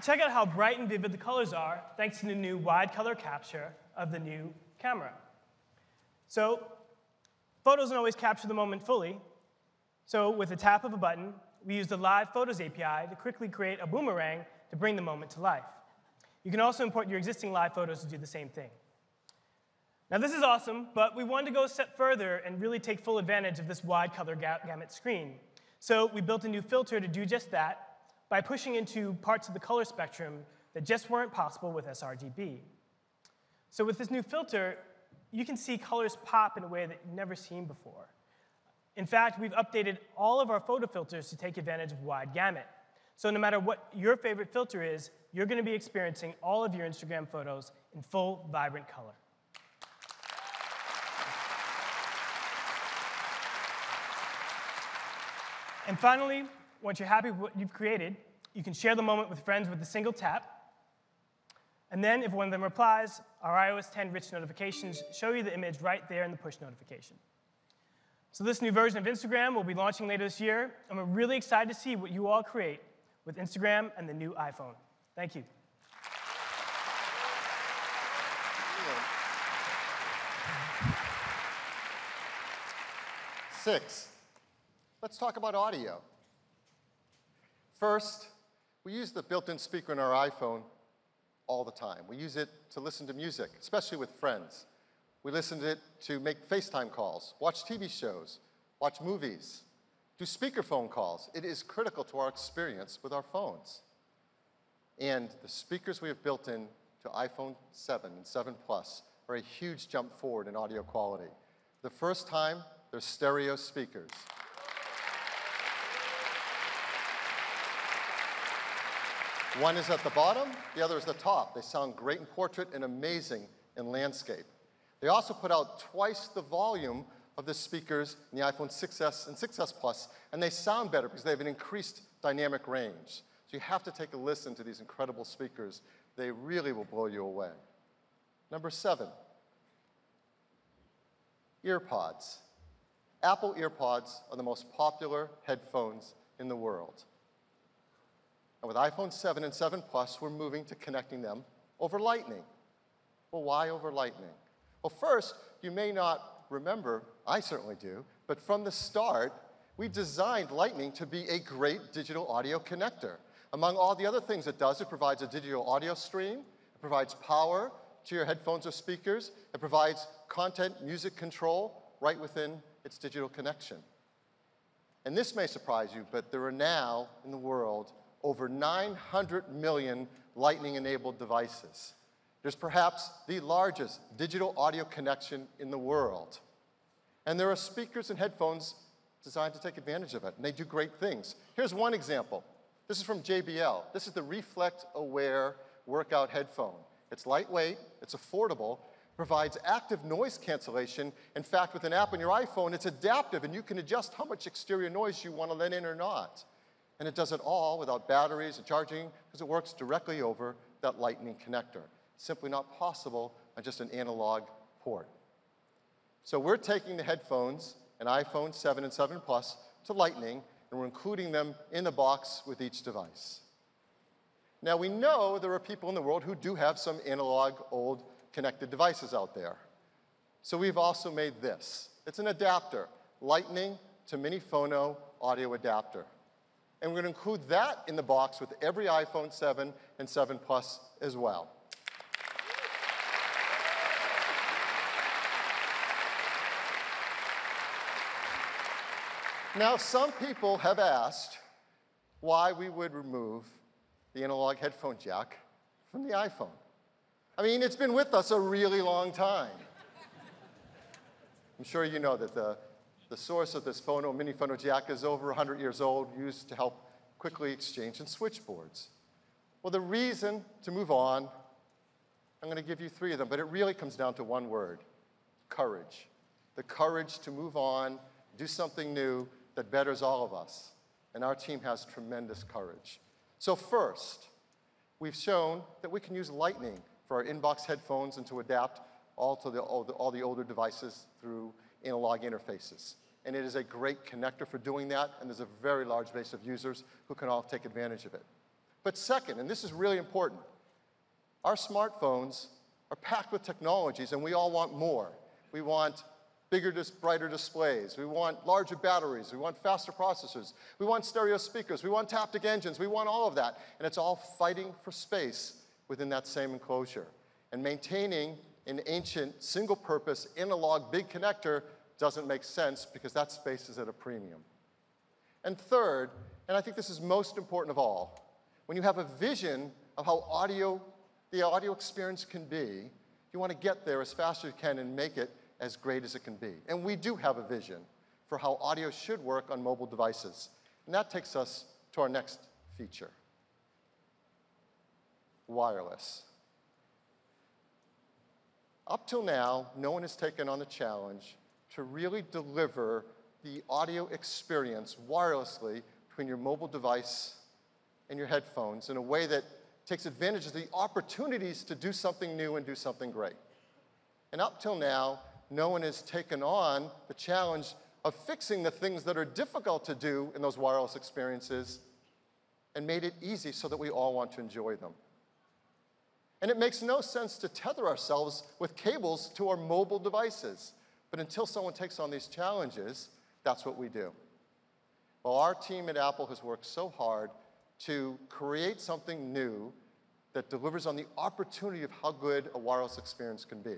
M: Check out how bright and vivid the colors are thanks to the new wide color capture of the new camera. So photos don't always capture the moment fully. So with a tap of a button, we use the Live Photos API to quickly create a boomerang to bring the moment to life. You can also import your existing live photos to do the same thing. Now this is awesome, but we wanted to go a step further and really take full advantage of this wide color gamut screen. So we built a new filter to do just that by pushing into parts of the color spectrum that just weren't possible with sRGB. So with this new filter, you can see colors pop in a way that you've never seen before. In fact, we've updated all of our photo filters to take advantage of wide gamut. So no matter what your favorite filter is, you're going to be experiencing all of your Instagram photos in full, vibrant color. And finally, once you're happy with what you've created, you can share the moment with friends with a single tap. And then if one of them replies, our iOS 10 rich notifications show you the image right there in the push notification. So this new version of Instagram will be launching later this year, and we're really excited to see what you all create with Instagram and the new iPhone. Thank you.
L: Six, let's talk about audio. First, we use the built-in speaker in our iPhone all the time. We use it to listen to music, especially with friends. We listen to it to make FaceTime calls, watch TV shows, watch movies, do speakerphone calls. It is critical to our experience with our phones. And the speakers we have built in to iPhone 7 and 7 Plus are a huge jump forward in audio quality. The first time, they're stereo speakers. One is at the bottom, the other is the top. They sound great in portrait and amazing and landscape. They also put out twice the volume of the speakers in the iPhone 6S and 6S Plus, and they sound better because they have an increased dynamic range. So you have to take a listen to these incredible speakers. They really will blow you away. Number 7, AirPods. Apple AirPods are the most popular headphones in the world. And with iPhone 7 and 7 Plus, we're moving to connecting them over Lightning. Well, why over Lightning? Well, first, you may not remember, I certainly do, but from the start, we designed Lightning to be a great digital audio connector. Among all the other things it does, it provides a digital audio stream, it provides power to your headphones or speakers, it provides content music control right within its digital connection. And this may surprise you, but there are now in the world over 900 million Lightning-enabled devices. There's perhaps the largest digital audio connection in the world. And there are speakers and headphones designed to take advantage of it, and they do great things. Here's one example. This is from JBL. This is the Reflect Aware workout headphone. It's lightweight, it's affordable, provides active noise cancellation. In fact, with an app on your iPhone, it's adaptive, and you can adjust how much exterior noise you want to let in or not. And it does it all without batteries and charging, because it works directly over that Lightning connector. Simply not possible on just an analog port. So we're taking the headphones, an iPhone 7 and 7 Plus, to Lightning, and we're including them in the box with each device. Now we know there are people in the world who do have some analog, old, connected devices out there. So we've also made this. It's an adapter, Lightning to Mini Phono audio adapter. And we're going to include that in the box with every iPhone 7 and 7 Plus as well. Now, some people have asked why we would remove the analog headphone jack from the iPhone. I mean, it's been with us a really long time. I'm sure you know that the source of this mini phono jack is over 100 years old, used to help quickly exchange and switchboards. Well, the reason to move on, I'm going to give you 3 of them, but it really comes down to one word: courage. The courage to move on, do something new that betters all of us. And our team has tremendous courage. So first, we've shown that we can use Lightning for our inbox headphones and to adapt all the older devices through analog interfaces. And it is a great connector for doing that, and there's a very large base of users who can all take advantage of it. But second, and this is really important, our smartphones are packed with technologies, and we all want more. We want bigger, brighter displays. We want larger batteries. We want faster processors. We want stereo speakers. We want taptic engines. We want all of that. And it's all fighting for space within that same enclosure. And maintaining an ancient, single-purpose, analog big connector doesn't make sense because that space is at a premium. And third, and I think this is most important of all, when you have a vision of how the audio experience can be, you want to get there as fast as you can and make it as great as it can be. And we do have a vision for how audio should work on mobile devices. And that takes us to our next feature: wireless. Up till now, no one has taken on the challenge to really deliver the audio experience wirelessly between your mobile device and your headphones in a way that takes advantage of the opportunities to do something new and do something great. And up till now, no one has taken on the challenge of fixing the things that are difficult to do in those wireless experiences and made it easy so that we all want to enjoy them. And it makes no sense to tether ourselves with cables to our mobile devices. But until someone takes on these challenges, that's what we do. Well, our team at Apple has worked so hard to create something new that delivers on the opportunity of how good a wireless experience can be.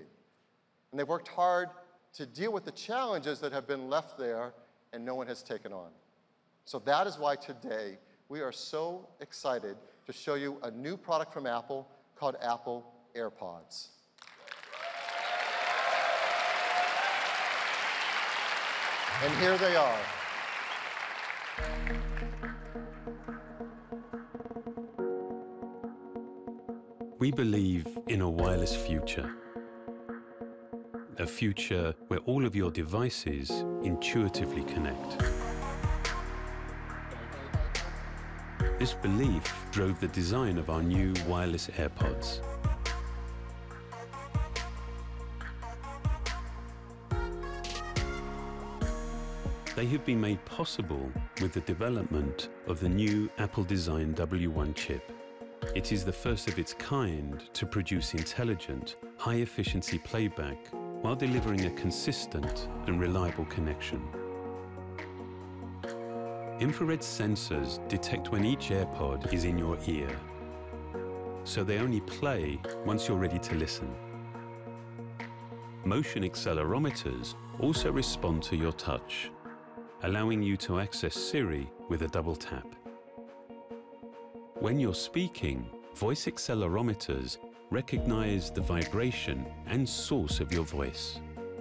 L: And they've worked hard to deal with the challenges that have been left there and no one has taken on. So that is why today we are so excited to show you a new product from Apple called Apple AirPods. And here they are.
K: We believe in a wireless future, a future where all of your devices intuitively connect. This belief drove the design of our new wireless AirPods. They have been made possible with the development of the new Apple-designed W1 chip. It is the first of its kind to produce intelligent, high-efficiency playback while delivering a consistent and reliable connection. Infrared sensors detect when each AirPod is in your ear, so they only play once you're ready to listen. Motion accelerometers also respond to your touch, allowing you to access Siri with a double tap. When you're speaking, voice accelerometers recognize the vibration and source of your voice.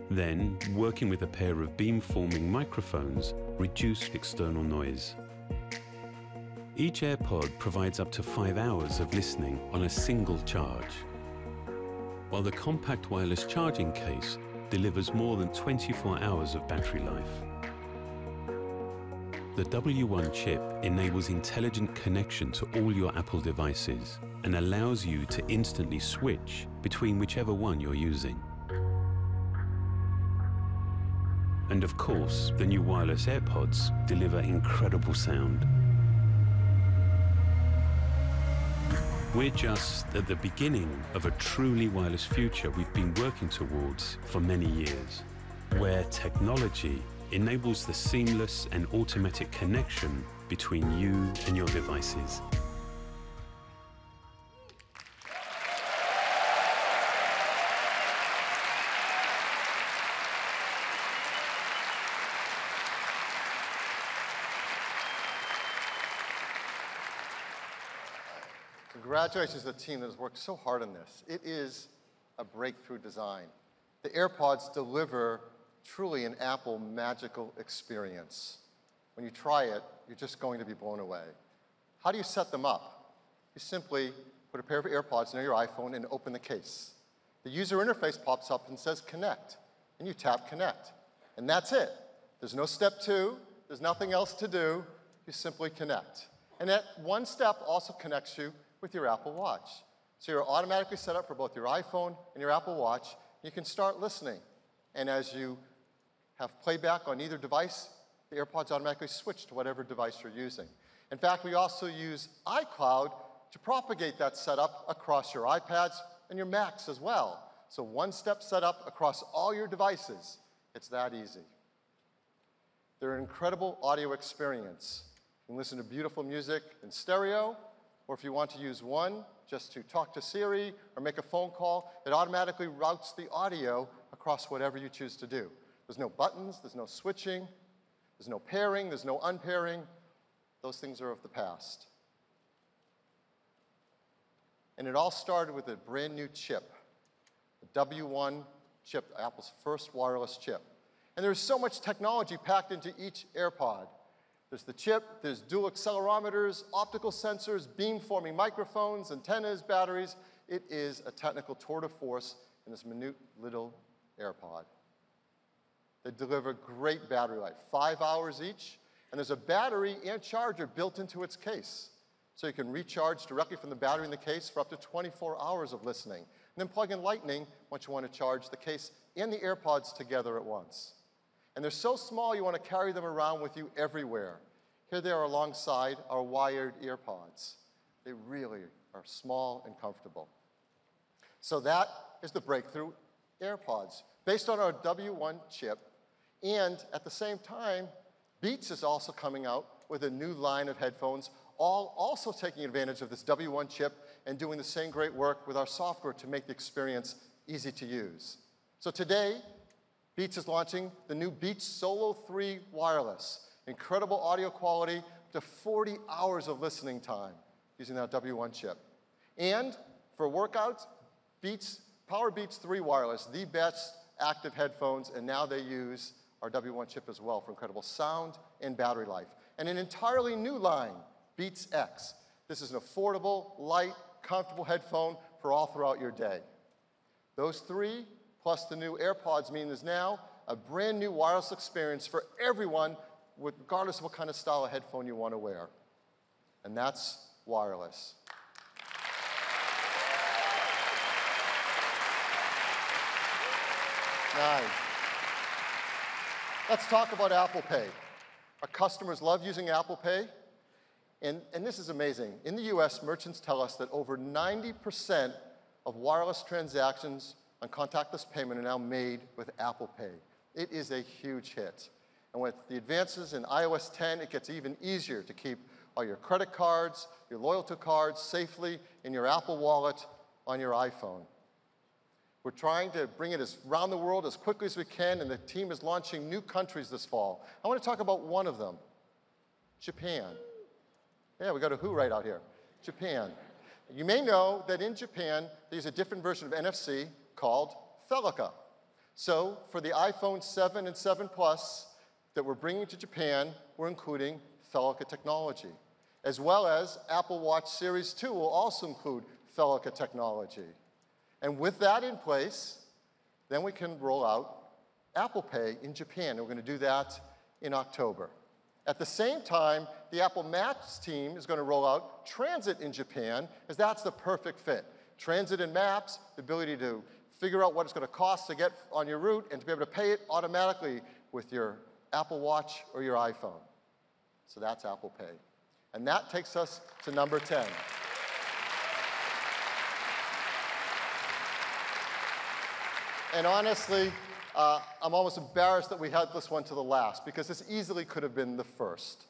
K: Then, working with a pair of beam-forming microphones, reduce external noise. Each AirPod provides up to 5 hours of listening on a single charge, while the compact wireless charging case delivers more than 24 hours of battery life. The W1 chip enables intelligent connection to all your Apple devices and allows you to instantly switch between whichever one you're using. And of course, the new wireless AirPods deliver incredible sound. We're just at the beginning of a truly wireless future we've been working towards for many years, where technology enables the seamless and automatic connection between you and your devices.
L: Congratulations to the team that has worked so hard on this. It is a breakthrough design. The AirPods deliver truly an Apple magical experience. When you try it, you're just going to be blown away. How do you set them up? You simply put a pair of AirPods near your iPhone and open the case. The user interface pops up and says connect, and you tap connect. And that's it. There's no step 2, there's nothing else to do, you simply connect. And that one step also connects you with your Apple Watch. So you're automatically set up for both your iPhone and your Apple Watch. You can start listening. And as you have playback on either device, the AirPods automatically switch to whatever device you're using. In fact, we also use iCloud to propagate that setup across your iPads and your Macs as well. So one-step setup across all your devices. It's that easy. They're an incredible audio experience. You can listen to beautiful music in stereo, or if you want to use one just to talk to Siri or make a phone call, it automatically routes the audio across whatever you choose to do. There's no buttons, there's no switching, there's no pairing, there's no unpairing. Those things are of the past. And it all started with a brand new chip, the W1 chip, Apple's first wireless chip. And there's so much technology packed into each AirPod. There's the chip, there's dual accelerometers, optical sensors, beam-forming microphones, antennas, batteries. It is a technical tour de force in this minute little AirPod. They deliver great battery life, 5 hours each, and there's a battery and charger built into its case. So you can recharge directly from the battery in the case for up to 24 hours of listening. And then plug in Lightning once you want to charge the case and the AirPods together at once. And they're so small you want to carry them around with you everywhere. Here they are alongside our wired AirPods. They really are small and comfortable. So that is the breakthrough AirPods, based on our W1 chip. And at the same time, Beats is also coming out with a new line of headphones, all also taking advantage of this W1 chip and doing the same great work with our software to make the experience easy to use. So today, Beats is launching the new Beats Solo 3 Wireless. Incredible audio quality, up to 40 hours of listening time using that W1 chip. And for workouts, Power Beats 3 Wireless, the best active headphones, and now they use our W1 chip as well for incredible sound and battery life. And an entirely new line, Beats X. This is an affordable, light, comfortable headphone for all throughout your day. Those three, plus the new AirPods mean there's now a brand new wireless experience for everyone, regardless of what kind of style of headphone you want to wear. And that's wireless. Nice. Let's talk about Apple Pay. Our customers love using Apple Pay. And this is amazing. In the US, merchants tell us that over 90% of wireless transactions on contactless payment are now made with Apple Pay. It is a huge hit. And with the advances in iOS 10, it gets even easier to keep all your credit cards, your loyalty cards safely in your Apple Wallet on your iPhone. We're trying to bring it around the world as quickly as we can, and the team is launching new countries this fall. I want to talk about one of them, Japan. Yeah, we got a who right out here. Japan. You may know that in Japan, there's a different version of NFC called Felica. So for the iPhone 7 and 7 Plus that we're bringing to Japan, we're including Felica technology. As well as Apple Watch Series 2 will also include Felica technology. And with that in place, then we can roll out Apple Pay in Japan. And we're going to do that in October. At the same time, the Apple Maps team is going to roll out Transit in Japan, as that's the perfect fit. Transit and Maps, the ability to figure out what it's going to cost to get on your route and to be able to pay it automatically with your Apple Watch or your iPhone. So that's Apple Pay. And that takes us to number 10. And honestly, I'm almost embarrassed that we had this one to the last, because this easily could have been the first.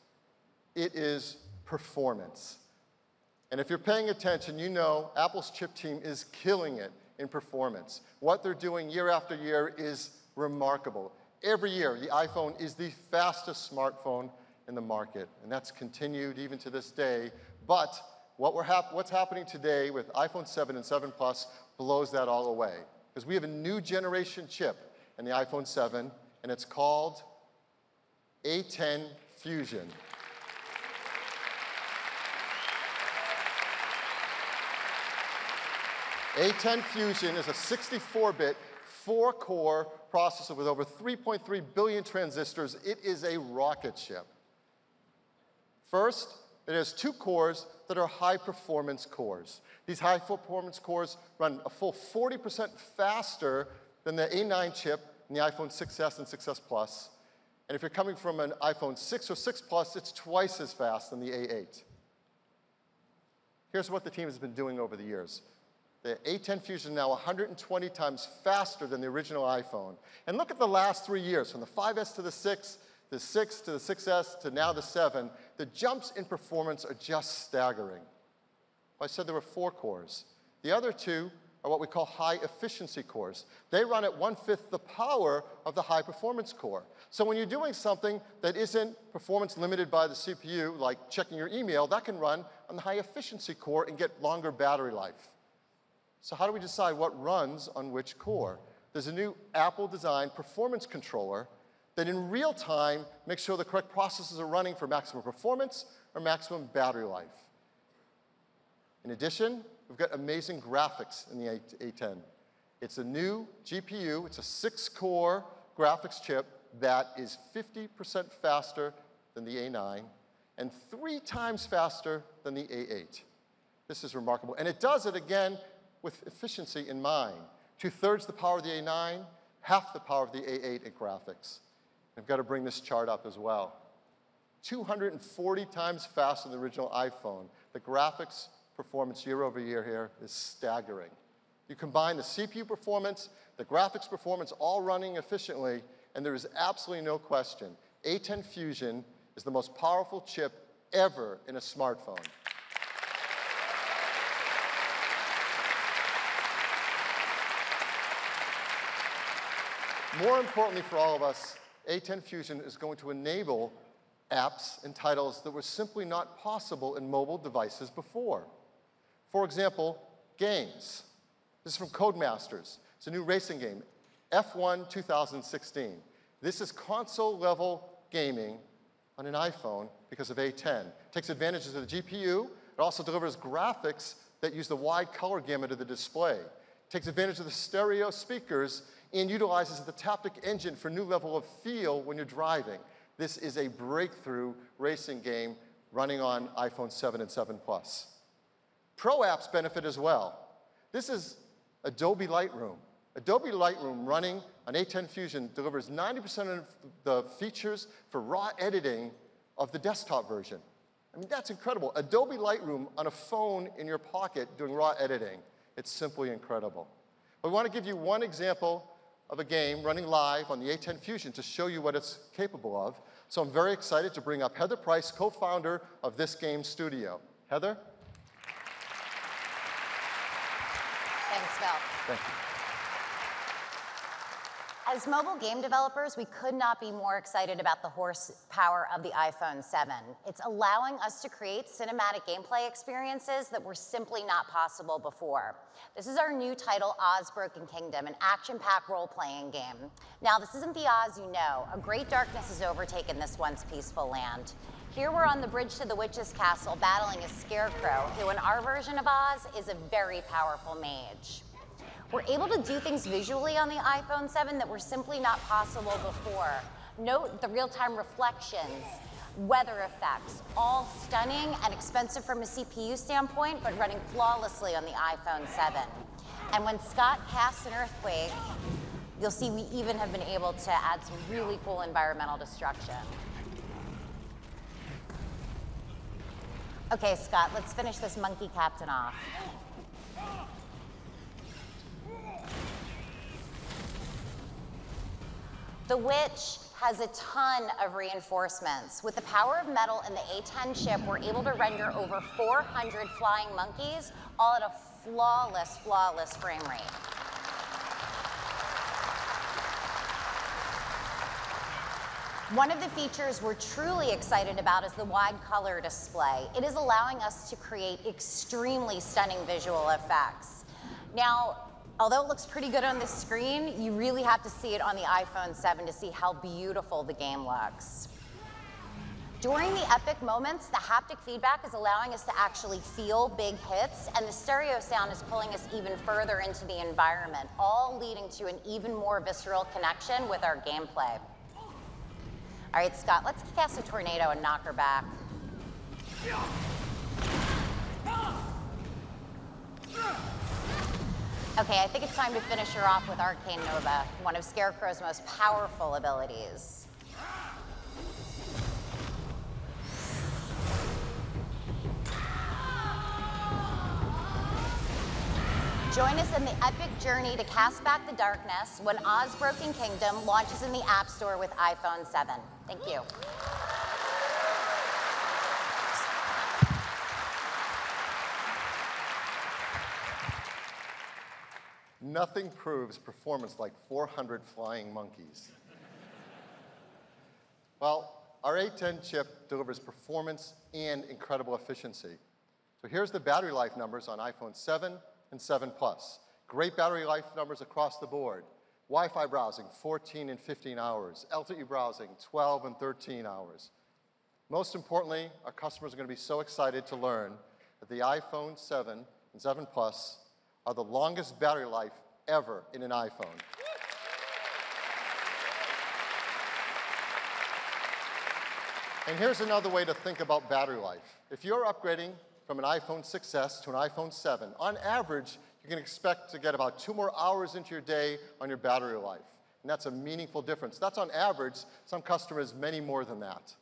L: It is performance. And if you're paying attention, you know Apple's chip team is killing it in performance. What they're doing year after year is remarkable. Every year, the iPhone is the fastest smartphone in the market, and that's continued even to this day. But what's happening today with iPhone 7 and 7 Plus blows that all away. Because we have a new generation chip in the iPhone 7, and it's called A10 Fusion. A10 Fusion is a 64-bit, 4-core processor with over 3.3 billion transistors. It is a rocket ship. First, it has 2 cores that are high-performance cores. These high-performance cores run a full 40% faster than the A9 chip in the iPhone 6s and 6s Plus. And if you're coming from an iPhone 6 or 6 Plus, it's twice as fast than the A8. Here's what the team has been doing over the years. The A10 Fusion is now 120 times faster than the original iPhone. And look at the last 3 years, from the 5S to the 6, the 6 to the 6S to now the 7. The jumps in performance are just staggering. I said there were 4 cores. The other 2 are what we call high-efficiency cores. They run at 1/5 the power of the high-performance core. So when you're doing something that isn't performance limited by the CPU, like checking your email, that can run on the high-efficiency core and get longer battery life. So how do we decide what runs on which core? There's a new Apple-designed performance controller that in real time makes sure the correct processes are running for maximum performance or maximum battery life. In addition, we've got amazing graphics in the A10. It's a new GPU. It's a 6-core graphics chip that is 50% faster than the A9 and 3 times faster than the A8. This is remarkable. And it does it, again, with efficiency in mind. 2/3 the power of the A9, half the power of the A8 in graphics. I've got to bring this chart up as well. 240 times faster than the original iPhone. The graphics performance year over year here is staggering. You combine the CPU performance, the graphics performance, all running efficiently, and there is absolutely no question. A10 Fusion is the most powerful chip ever in a smartphone. More importantly for all of us, A10 Fusion is going to enable apps and titles that were simply not possible in mobile devices before. For example, games. This is from Codemasters. It's a new racing game, F1 2016. This is console-level gaming on an iPhone because of A10. It takes advantages of the GPU. It also delivers graphics that use the wide color gamut of the display. takes advantage of the stereo speakers and utilizes the Taptic engine for a new level of feel when you're driving. This is a breakthrough racing game running on iPhone 7 and 7 Plus. Pro apps benefit as well. This is Adobe Lightroom. Adobe Lightroom running on A10 Fusion delivers 90% of the features for raw editing of the desktop version. I mean, that's incredible. Adobe Lightroom on a phone in your pocket doing raw editing. It's simply incredible. But we want to give you one example of a game running live on the A10 Fusion to show you what it's capable of. So I'm very excited to bring up Heather Price, co-founder of this game studio. Heather?
N: Thanks, Phil.
L: Thank you.
N: As mobile game developers, we could not be more excited about the horsepower of the iPhone 7. It's allowing us to create cinematic gameplay experiences that were simply not possible before. This is our new title, Oz Broken Kingdom, an action-packed role-playing game. Now, this isn't the Oz you know. A great darkness has overtaken this once peaceful land. Here we're on the bridge to the witch's castle battling a scarecrow, who in our version of Oz is a very powerful mage. We're able to do things visually on the iPhone 7 that were simply not possible before. Note the real-time reflections, weather effects, all stunning and expensive from a CPU standpoint, but running flawlessly on the iPhone 7. And when Scott casts an earthquake, you'll see we even have been able to add some really cool environmental destruction. Okay, Scott, let's finish this monkey captain off. The Witch has a ton of reinforcements. With the power of metal and the A10 chip, we're able to render over 400 flying monkeys, all at a flawless, flawless frame rate. One of the features we're truly excited about is the wide color display. It is allowing us to create extremely stunning visual effects. Now, although it looks pretty good on the screen, you really have to see it on the iPhone 7 to see how beautiful the game looks. During the epic moments, the haptic feedback is allowing us to actually feel big hits, and the stereo sound is pulling us even further into the environment, all leading to an even more visceral connection with our gameplay. All right, Scott, let's cast a tornado and knock her back. Okay, I think it's time to finish her off with Arcane Nova, one of Scarecrow's most powerful abilities. Join us in the epic journey to cast back the darkness when Oz Broken Kingdom launches in the App Store with iPhone 7. Thank you.
L: Nothing proves performance like 400 flying monkeys. Well, our A10 chip delivers performance and incredible efficiency. So here's the battery life numbers on iPhone 7 and 7 Plus. Great battery life numbers across the board. Wi-Fi browsing, 14 and 15 hours. LTE browsing, 12 and 13 hours. Most importantly, our customers are going to be so excited to learn that the iPhone 7 and 7 Plus are the longest battery life ever in an iPhone. And here's another way to think about battery life. If you're upgrading from an iPhone 6S to an iPhone 7, on average, you can expect to get about 2 more hours into your day on your battery life. And that's a meaningful difference. That's on average, some customers many more than that.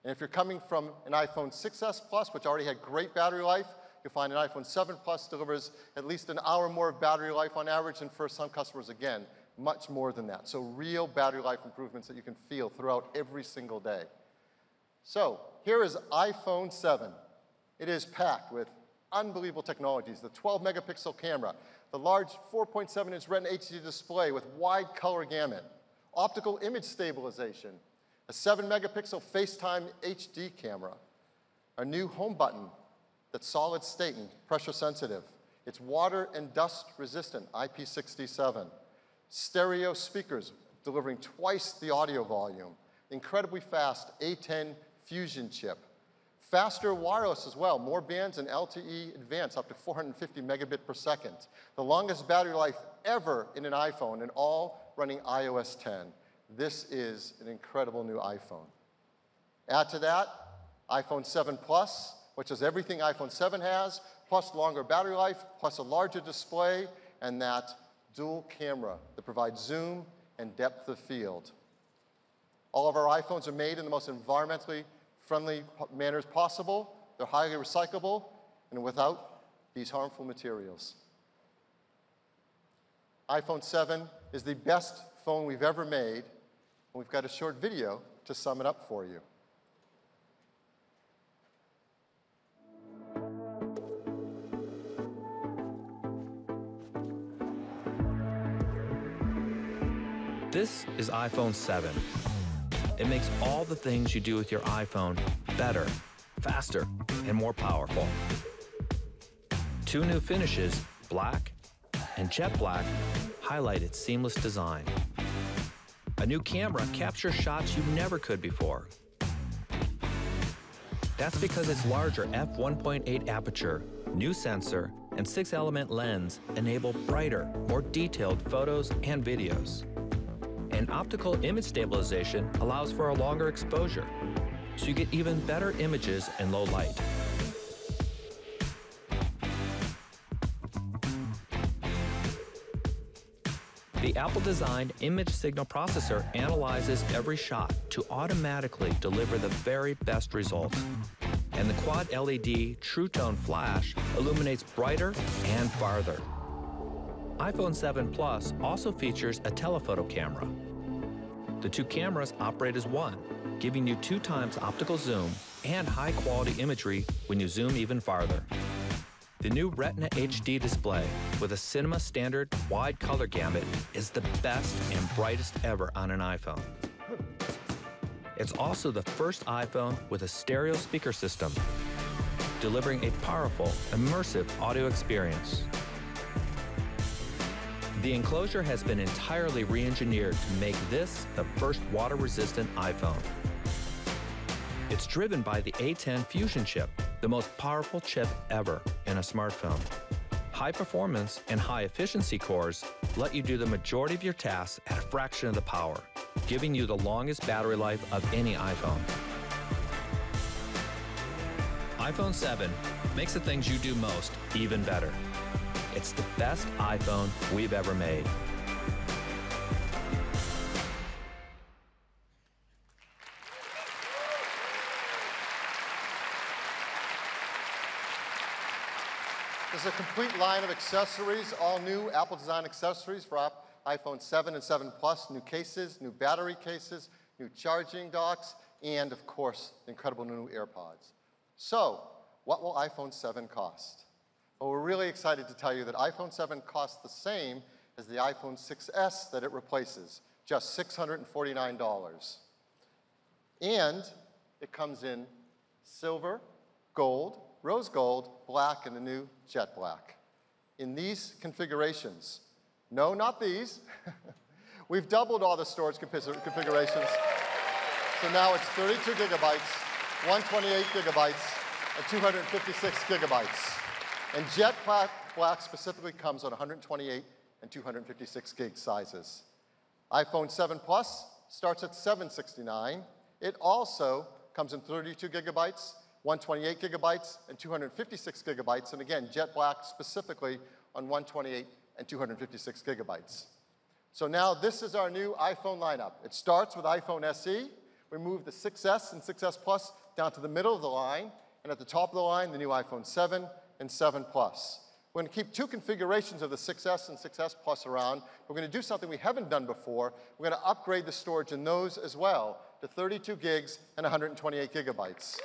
L: And if you're coming from an iPhone 6S Plus, which already had great battery life, you'll find an iPhone 7 Plus delivers at least an hour more of battery life on average, and for some customers, again, much more than that. So real battery life improvements that you can feel throughout every single day. So here is iPhone 7. It is packed with unbelievable technologies, the 12-megapixel camera, the large 4.7-inch Retina HD display with wide color gamut, optical image stabilization, a 7-megapixel FaceTime HD camera, a new home button that's solid state and pressure sensitive. It's water and dust resistant, IP67. Stereo speakers delivering twice the audio volume. Incredibly fast A10 Fusion chip. Faster wireless as well, more bands in LTE Advanced, up to 450 megabit per second. The longest battery life ever in an iPhone, and all running iOS 10. This is an incredible new iPhone. Add to that iPhone 7 Plus, which is everything iPhone 7 has, plus longer battery life, plus a larger display, and that dual camera that provides zoom and depth of field. All of our iPhones are made in the most environmentally friendly manners possible. They're highly recyclable and without these harmful materials. iPhone 7 is the best phone we've ever made, and we've got a short video to sum it up for you.
O: This is iPhone 7. It makes all the things you do with your iPhone better, faster, and more powerful. 2 new finishes, black and jet black, highlight its seamless design. A new camera captures shots you never could before. That's because its larger f1.8 aperture, new sensor, and 6-element lens enable brighter, more detailed photos and videos. And optical image stabilization allows for a longer exposure, so you get even better images in low light. The Apple-designed image signal processor analyzes every shot to automatically deliver the very best results. And the quad LED True Tone flash illuminates brighter and farther. iPhone 7 Plus also features a telephoto camera. The 2 cameras operate as one, giving you 2 times optical zoom and high-quality imagery when you zoom even farther. The new Retina HD display with a cinema standard wide color gamut is the best and brightest ever on an iPhone. It's also the first iPhone with a stereo speaker system, delivering a powerful, immersive audio experience. The enclosure has been entirely re-engineered to make this the first water-resistant iPhone. It's driven by the A10 Fusion chip, the most powerful chip ever in a smartphone. High performance and high efficiency cores let you do the majority of your tasks at a fraction of the power, giving you the longest battery life of any iPhone. iPhone 7 makes the things you do most even better. It's the best iPhone we've ever made.
L: There's a complete line of accessories, all new Apple design accessories for iPhone 7 and 7 Plus, new cases, new battery cases, new charging docks, and of course, incredible new AirPods. So, what will iPhone 7 cost? Well, we're really excited to tell you that iPhone 7 costs the same as the iPhone 6S that it replaces, just $649. And it comes in silver, gold, rose gold, black, and the new jet black. In these configurations, no, not these, we've doubled all the storage configurations. So now it's 32 gigabytes, 128 gigabytes, and 256 gigabytes. And jet black specifically comes on 128 and 256 gig sizes. iPhone 7 Plus starts at $769. It also comes in 32 gigabytes, 128 gigabytes, and 256 gigabytes. And again, jet black specifically on 128 and 256 gigabytes. So now this is our new iPhone lineup. It starts with iPhone SE. We move the 6S and 6S Plus down to the middle of the line. And at the top of the line, the new iPhone 7 and 7 Plus. We're going to keep 2 configurations of the 6S and 6S Plus around. We're going to do something we haven't done before. We're going to upgrade the storage in those as well to 32 gigs and 128 gigabytes.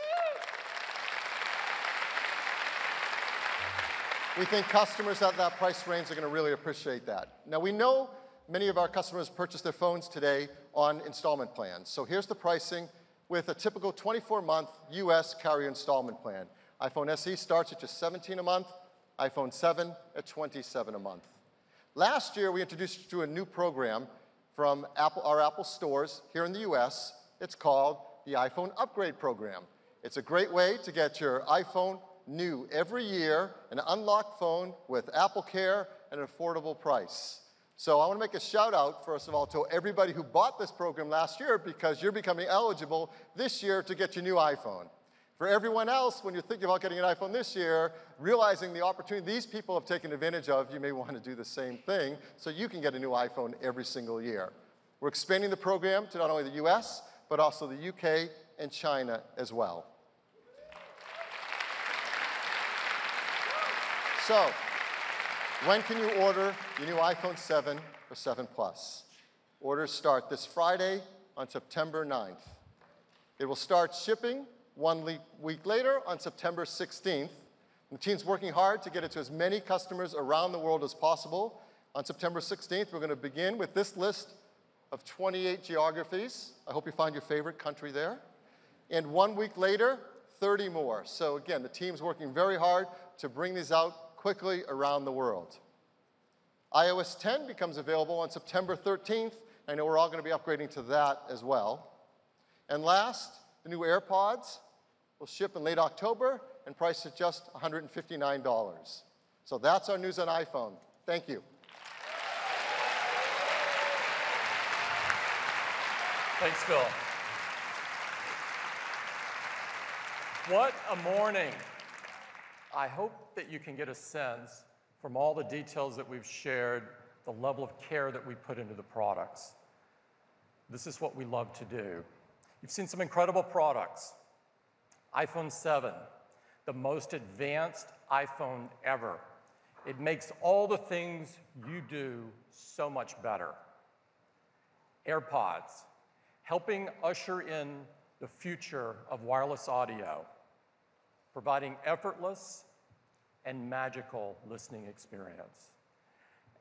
L: We think customers at that price range are going to really appreciate that. Now, we know many of our customers purchase their phones today on installment plans. So here's the pricing with a typical 24-month US carrier installment plan. iPhone SE starts at just $17 a month, iPhone 7 at $27 a month. Last year, we introduced you to a new program from our Apple stores here in the US. It's called the iPhone Upgrade Program. It's a great way to get your iPhone new every year, an unlocked phone with Apple Care at an affordable price. So I want to make a shout out, first of all, to everybody who bought this program last year, because you're becoming eligible this year to get your new iPhone. For everyone else, when you're thinking about getting an iPhone this year, realizing the opportunity these people have taken advantage of, you may want to do the same thing so you can get a new iPhone every single year. We're expanding the program to not only the US, but also the UK and China as well. So, when can you order your new iPhone 7 or 7 Plus? Orders start this Friday on September 9th. It will start shipping 1 week later on September 16th. The team's working hard to get it to as many customers around the world as possible. On September 16th, we're going to begin with this list of 28 geographies. I hope you find your favorite country there. And 1 week later, 30 more. So again, the team's working very hard to bring these out quickly around the world. iOS 10 becomes available on September 13th. I know we're all going to be upgrading to that as well. And last, the new AirPods will ship in late October and priced at just $159. So that's our news on iPhone. Thank you.
A: Thanks, Phil. What a morning. I hope that you can get a sense from all the details that we've shared, the level of care that we put into the products. This is what we love to do. You've seen some incredible products. iPhone 7, the most advanced iPhone ever. It makes all the things you do so much better. AirPods, helping usher in the future of wireless audio, providing effortless and magical listening experience.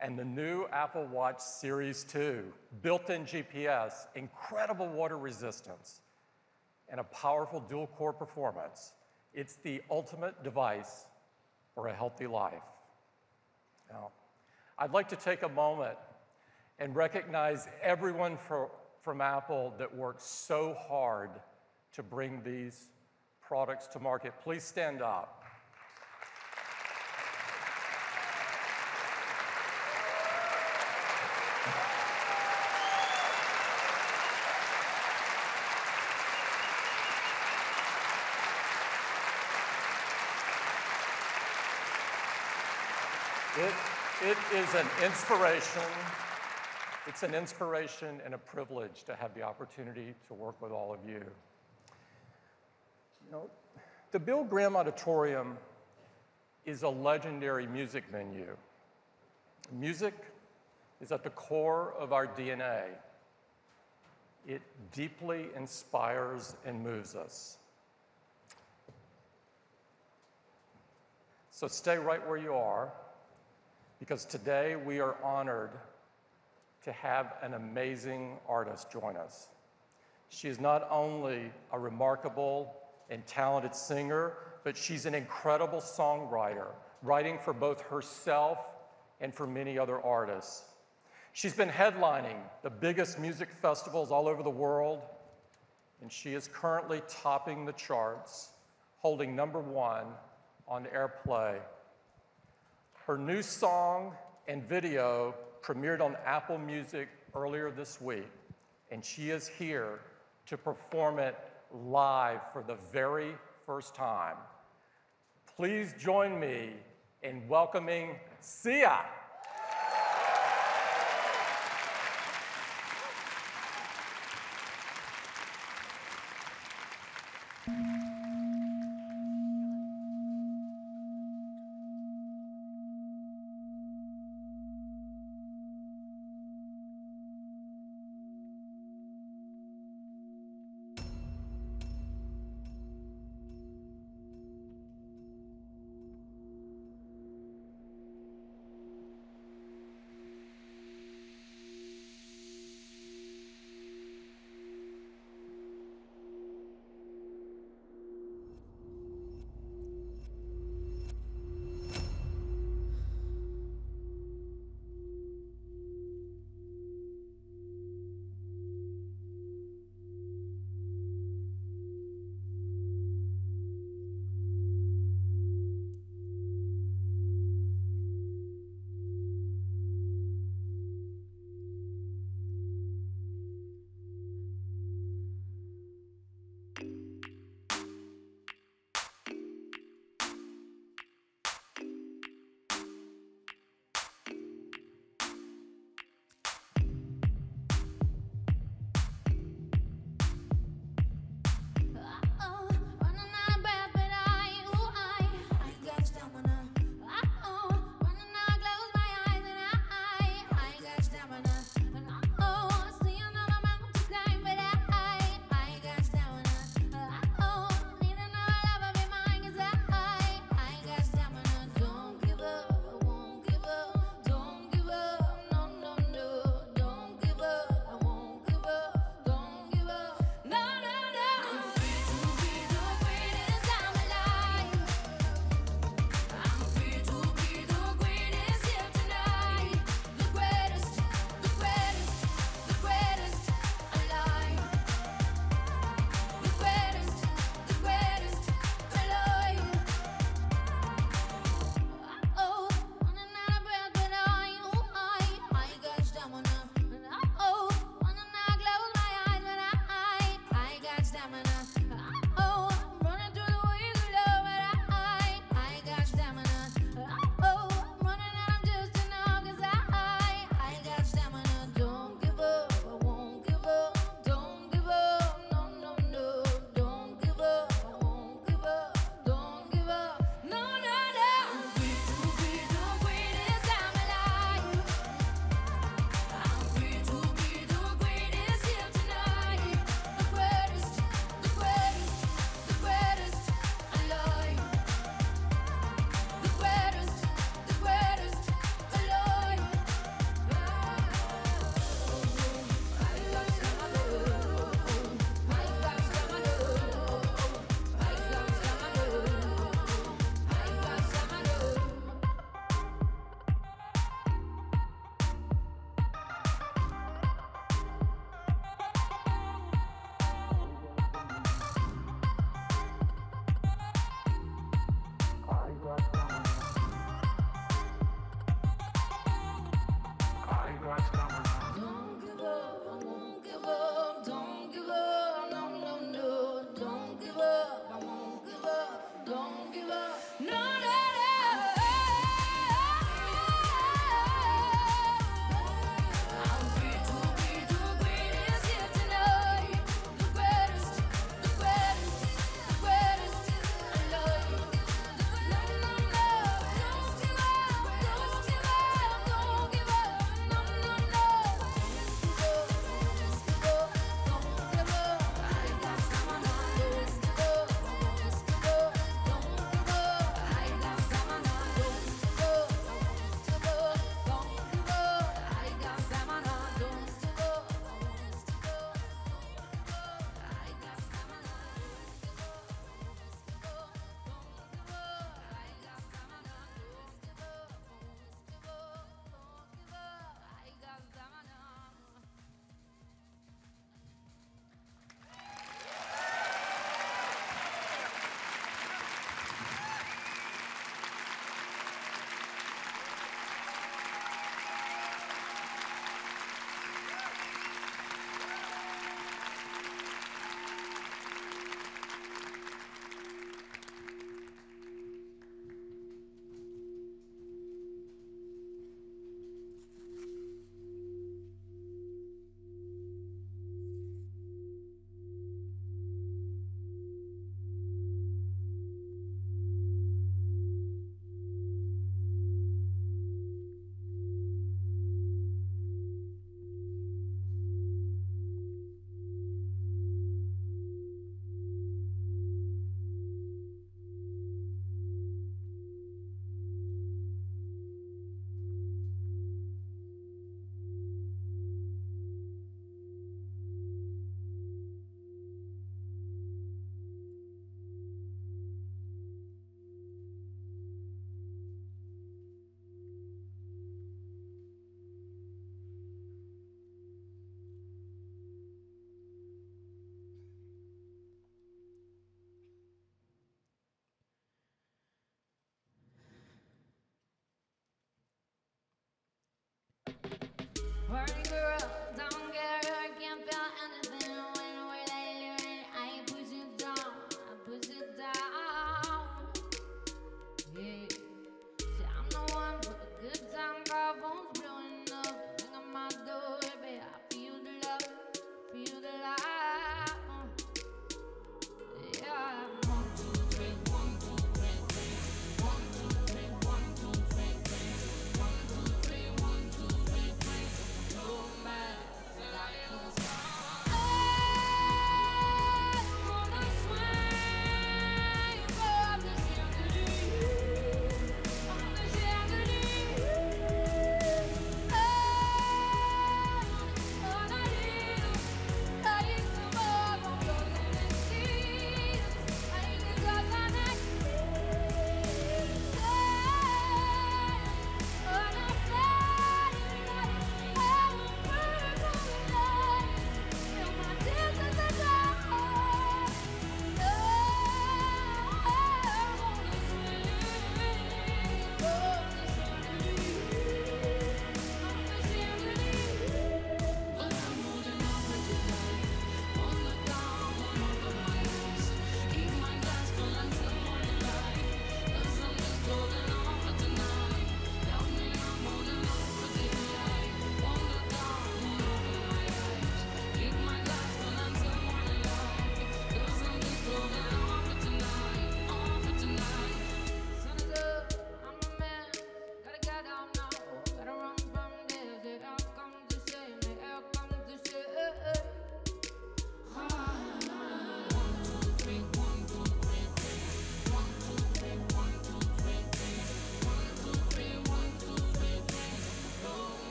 A: And the new Apple Watch Series 2, built-in GPS, incredible water resistance, and a powerful dual-core performance. It's the ultimate device for a healthy life. Now, I'd like to take a moment and recognize everyone from Apple that worked so hard to bring these products to market. Please stand up. It is an inspiration. It's an inspiration and a privilege to have the opportunity to work with all of you. You know, the Bill Graham Auditorium is a legendary music venue. Music is at the core of our DNA. It deeply inspires and moves us. So stay right where you are, because today we are honored to have an amazing artist join us. She is not only a remarkable and talented singer, but she's an incredible songwriter, writing for both herself and for many other artists. She's been headlining the biggest music festivals all over the world, and she is currently topping the charts, holding #1 on Airplay. Her new song and video premiered on Apple Music earlier this week, and she is here to perform it live for the very first time. Please join me in welcoming Sia.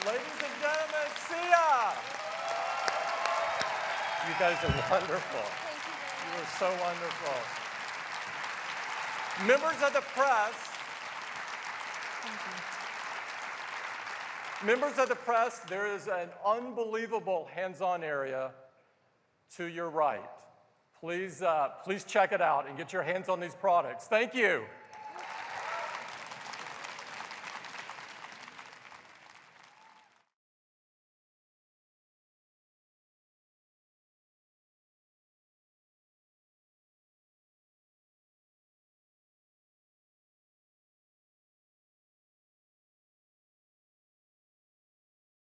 A: Ladies and gentlemen, see ya. You guys are wonderful. You are so wonderful. Members of the press, there is an unbelievable hands-on area to your right. Please check it out and get your hands on these products. Thank you.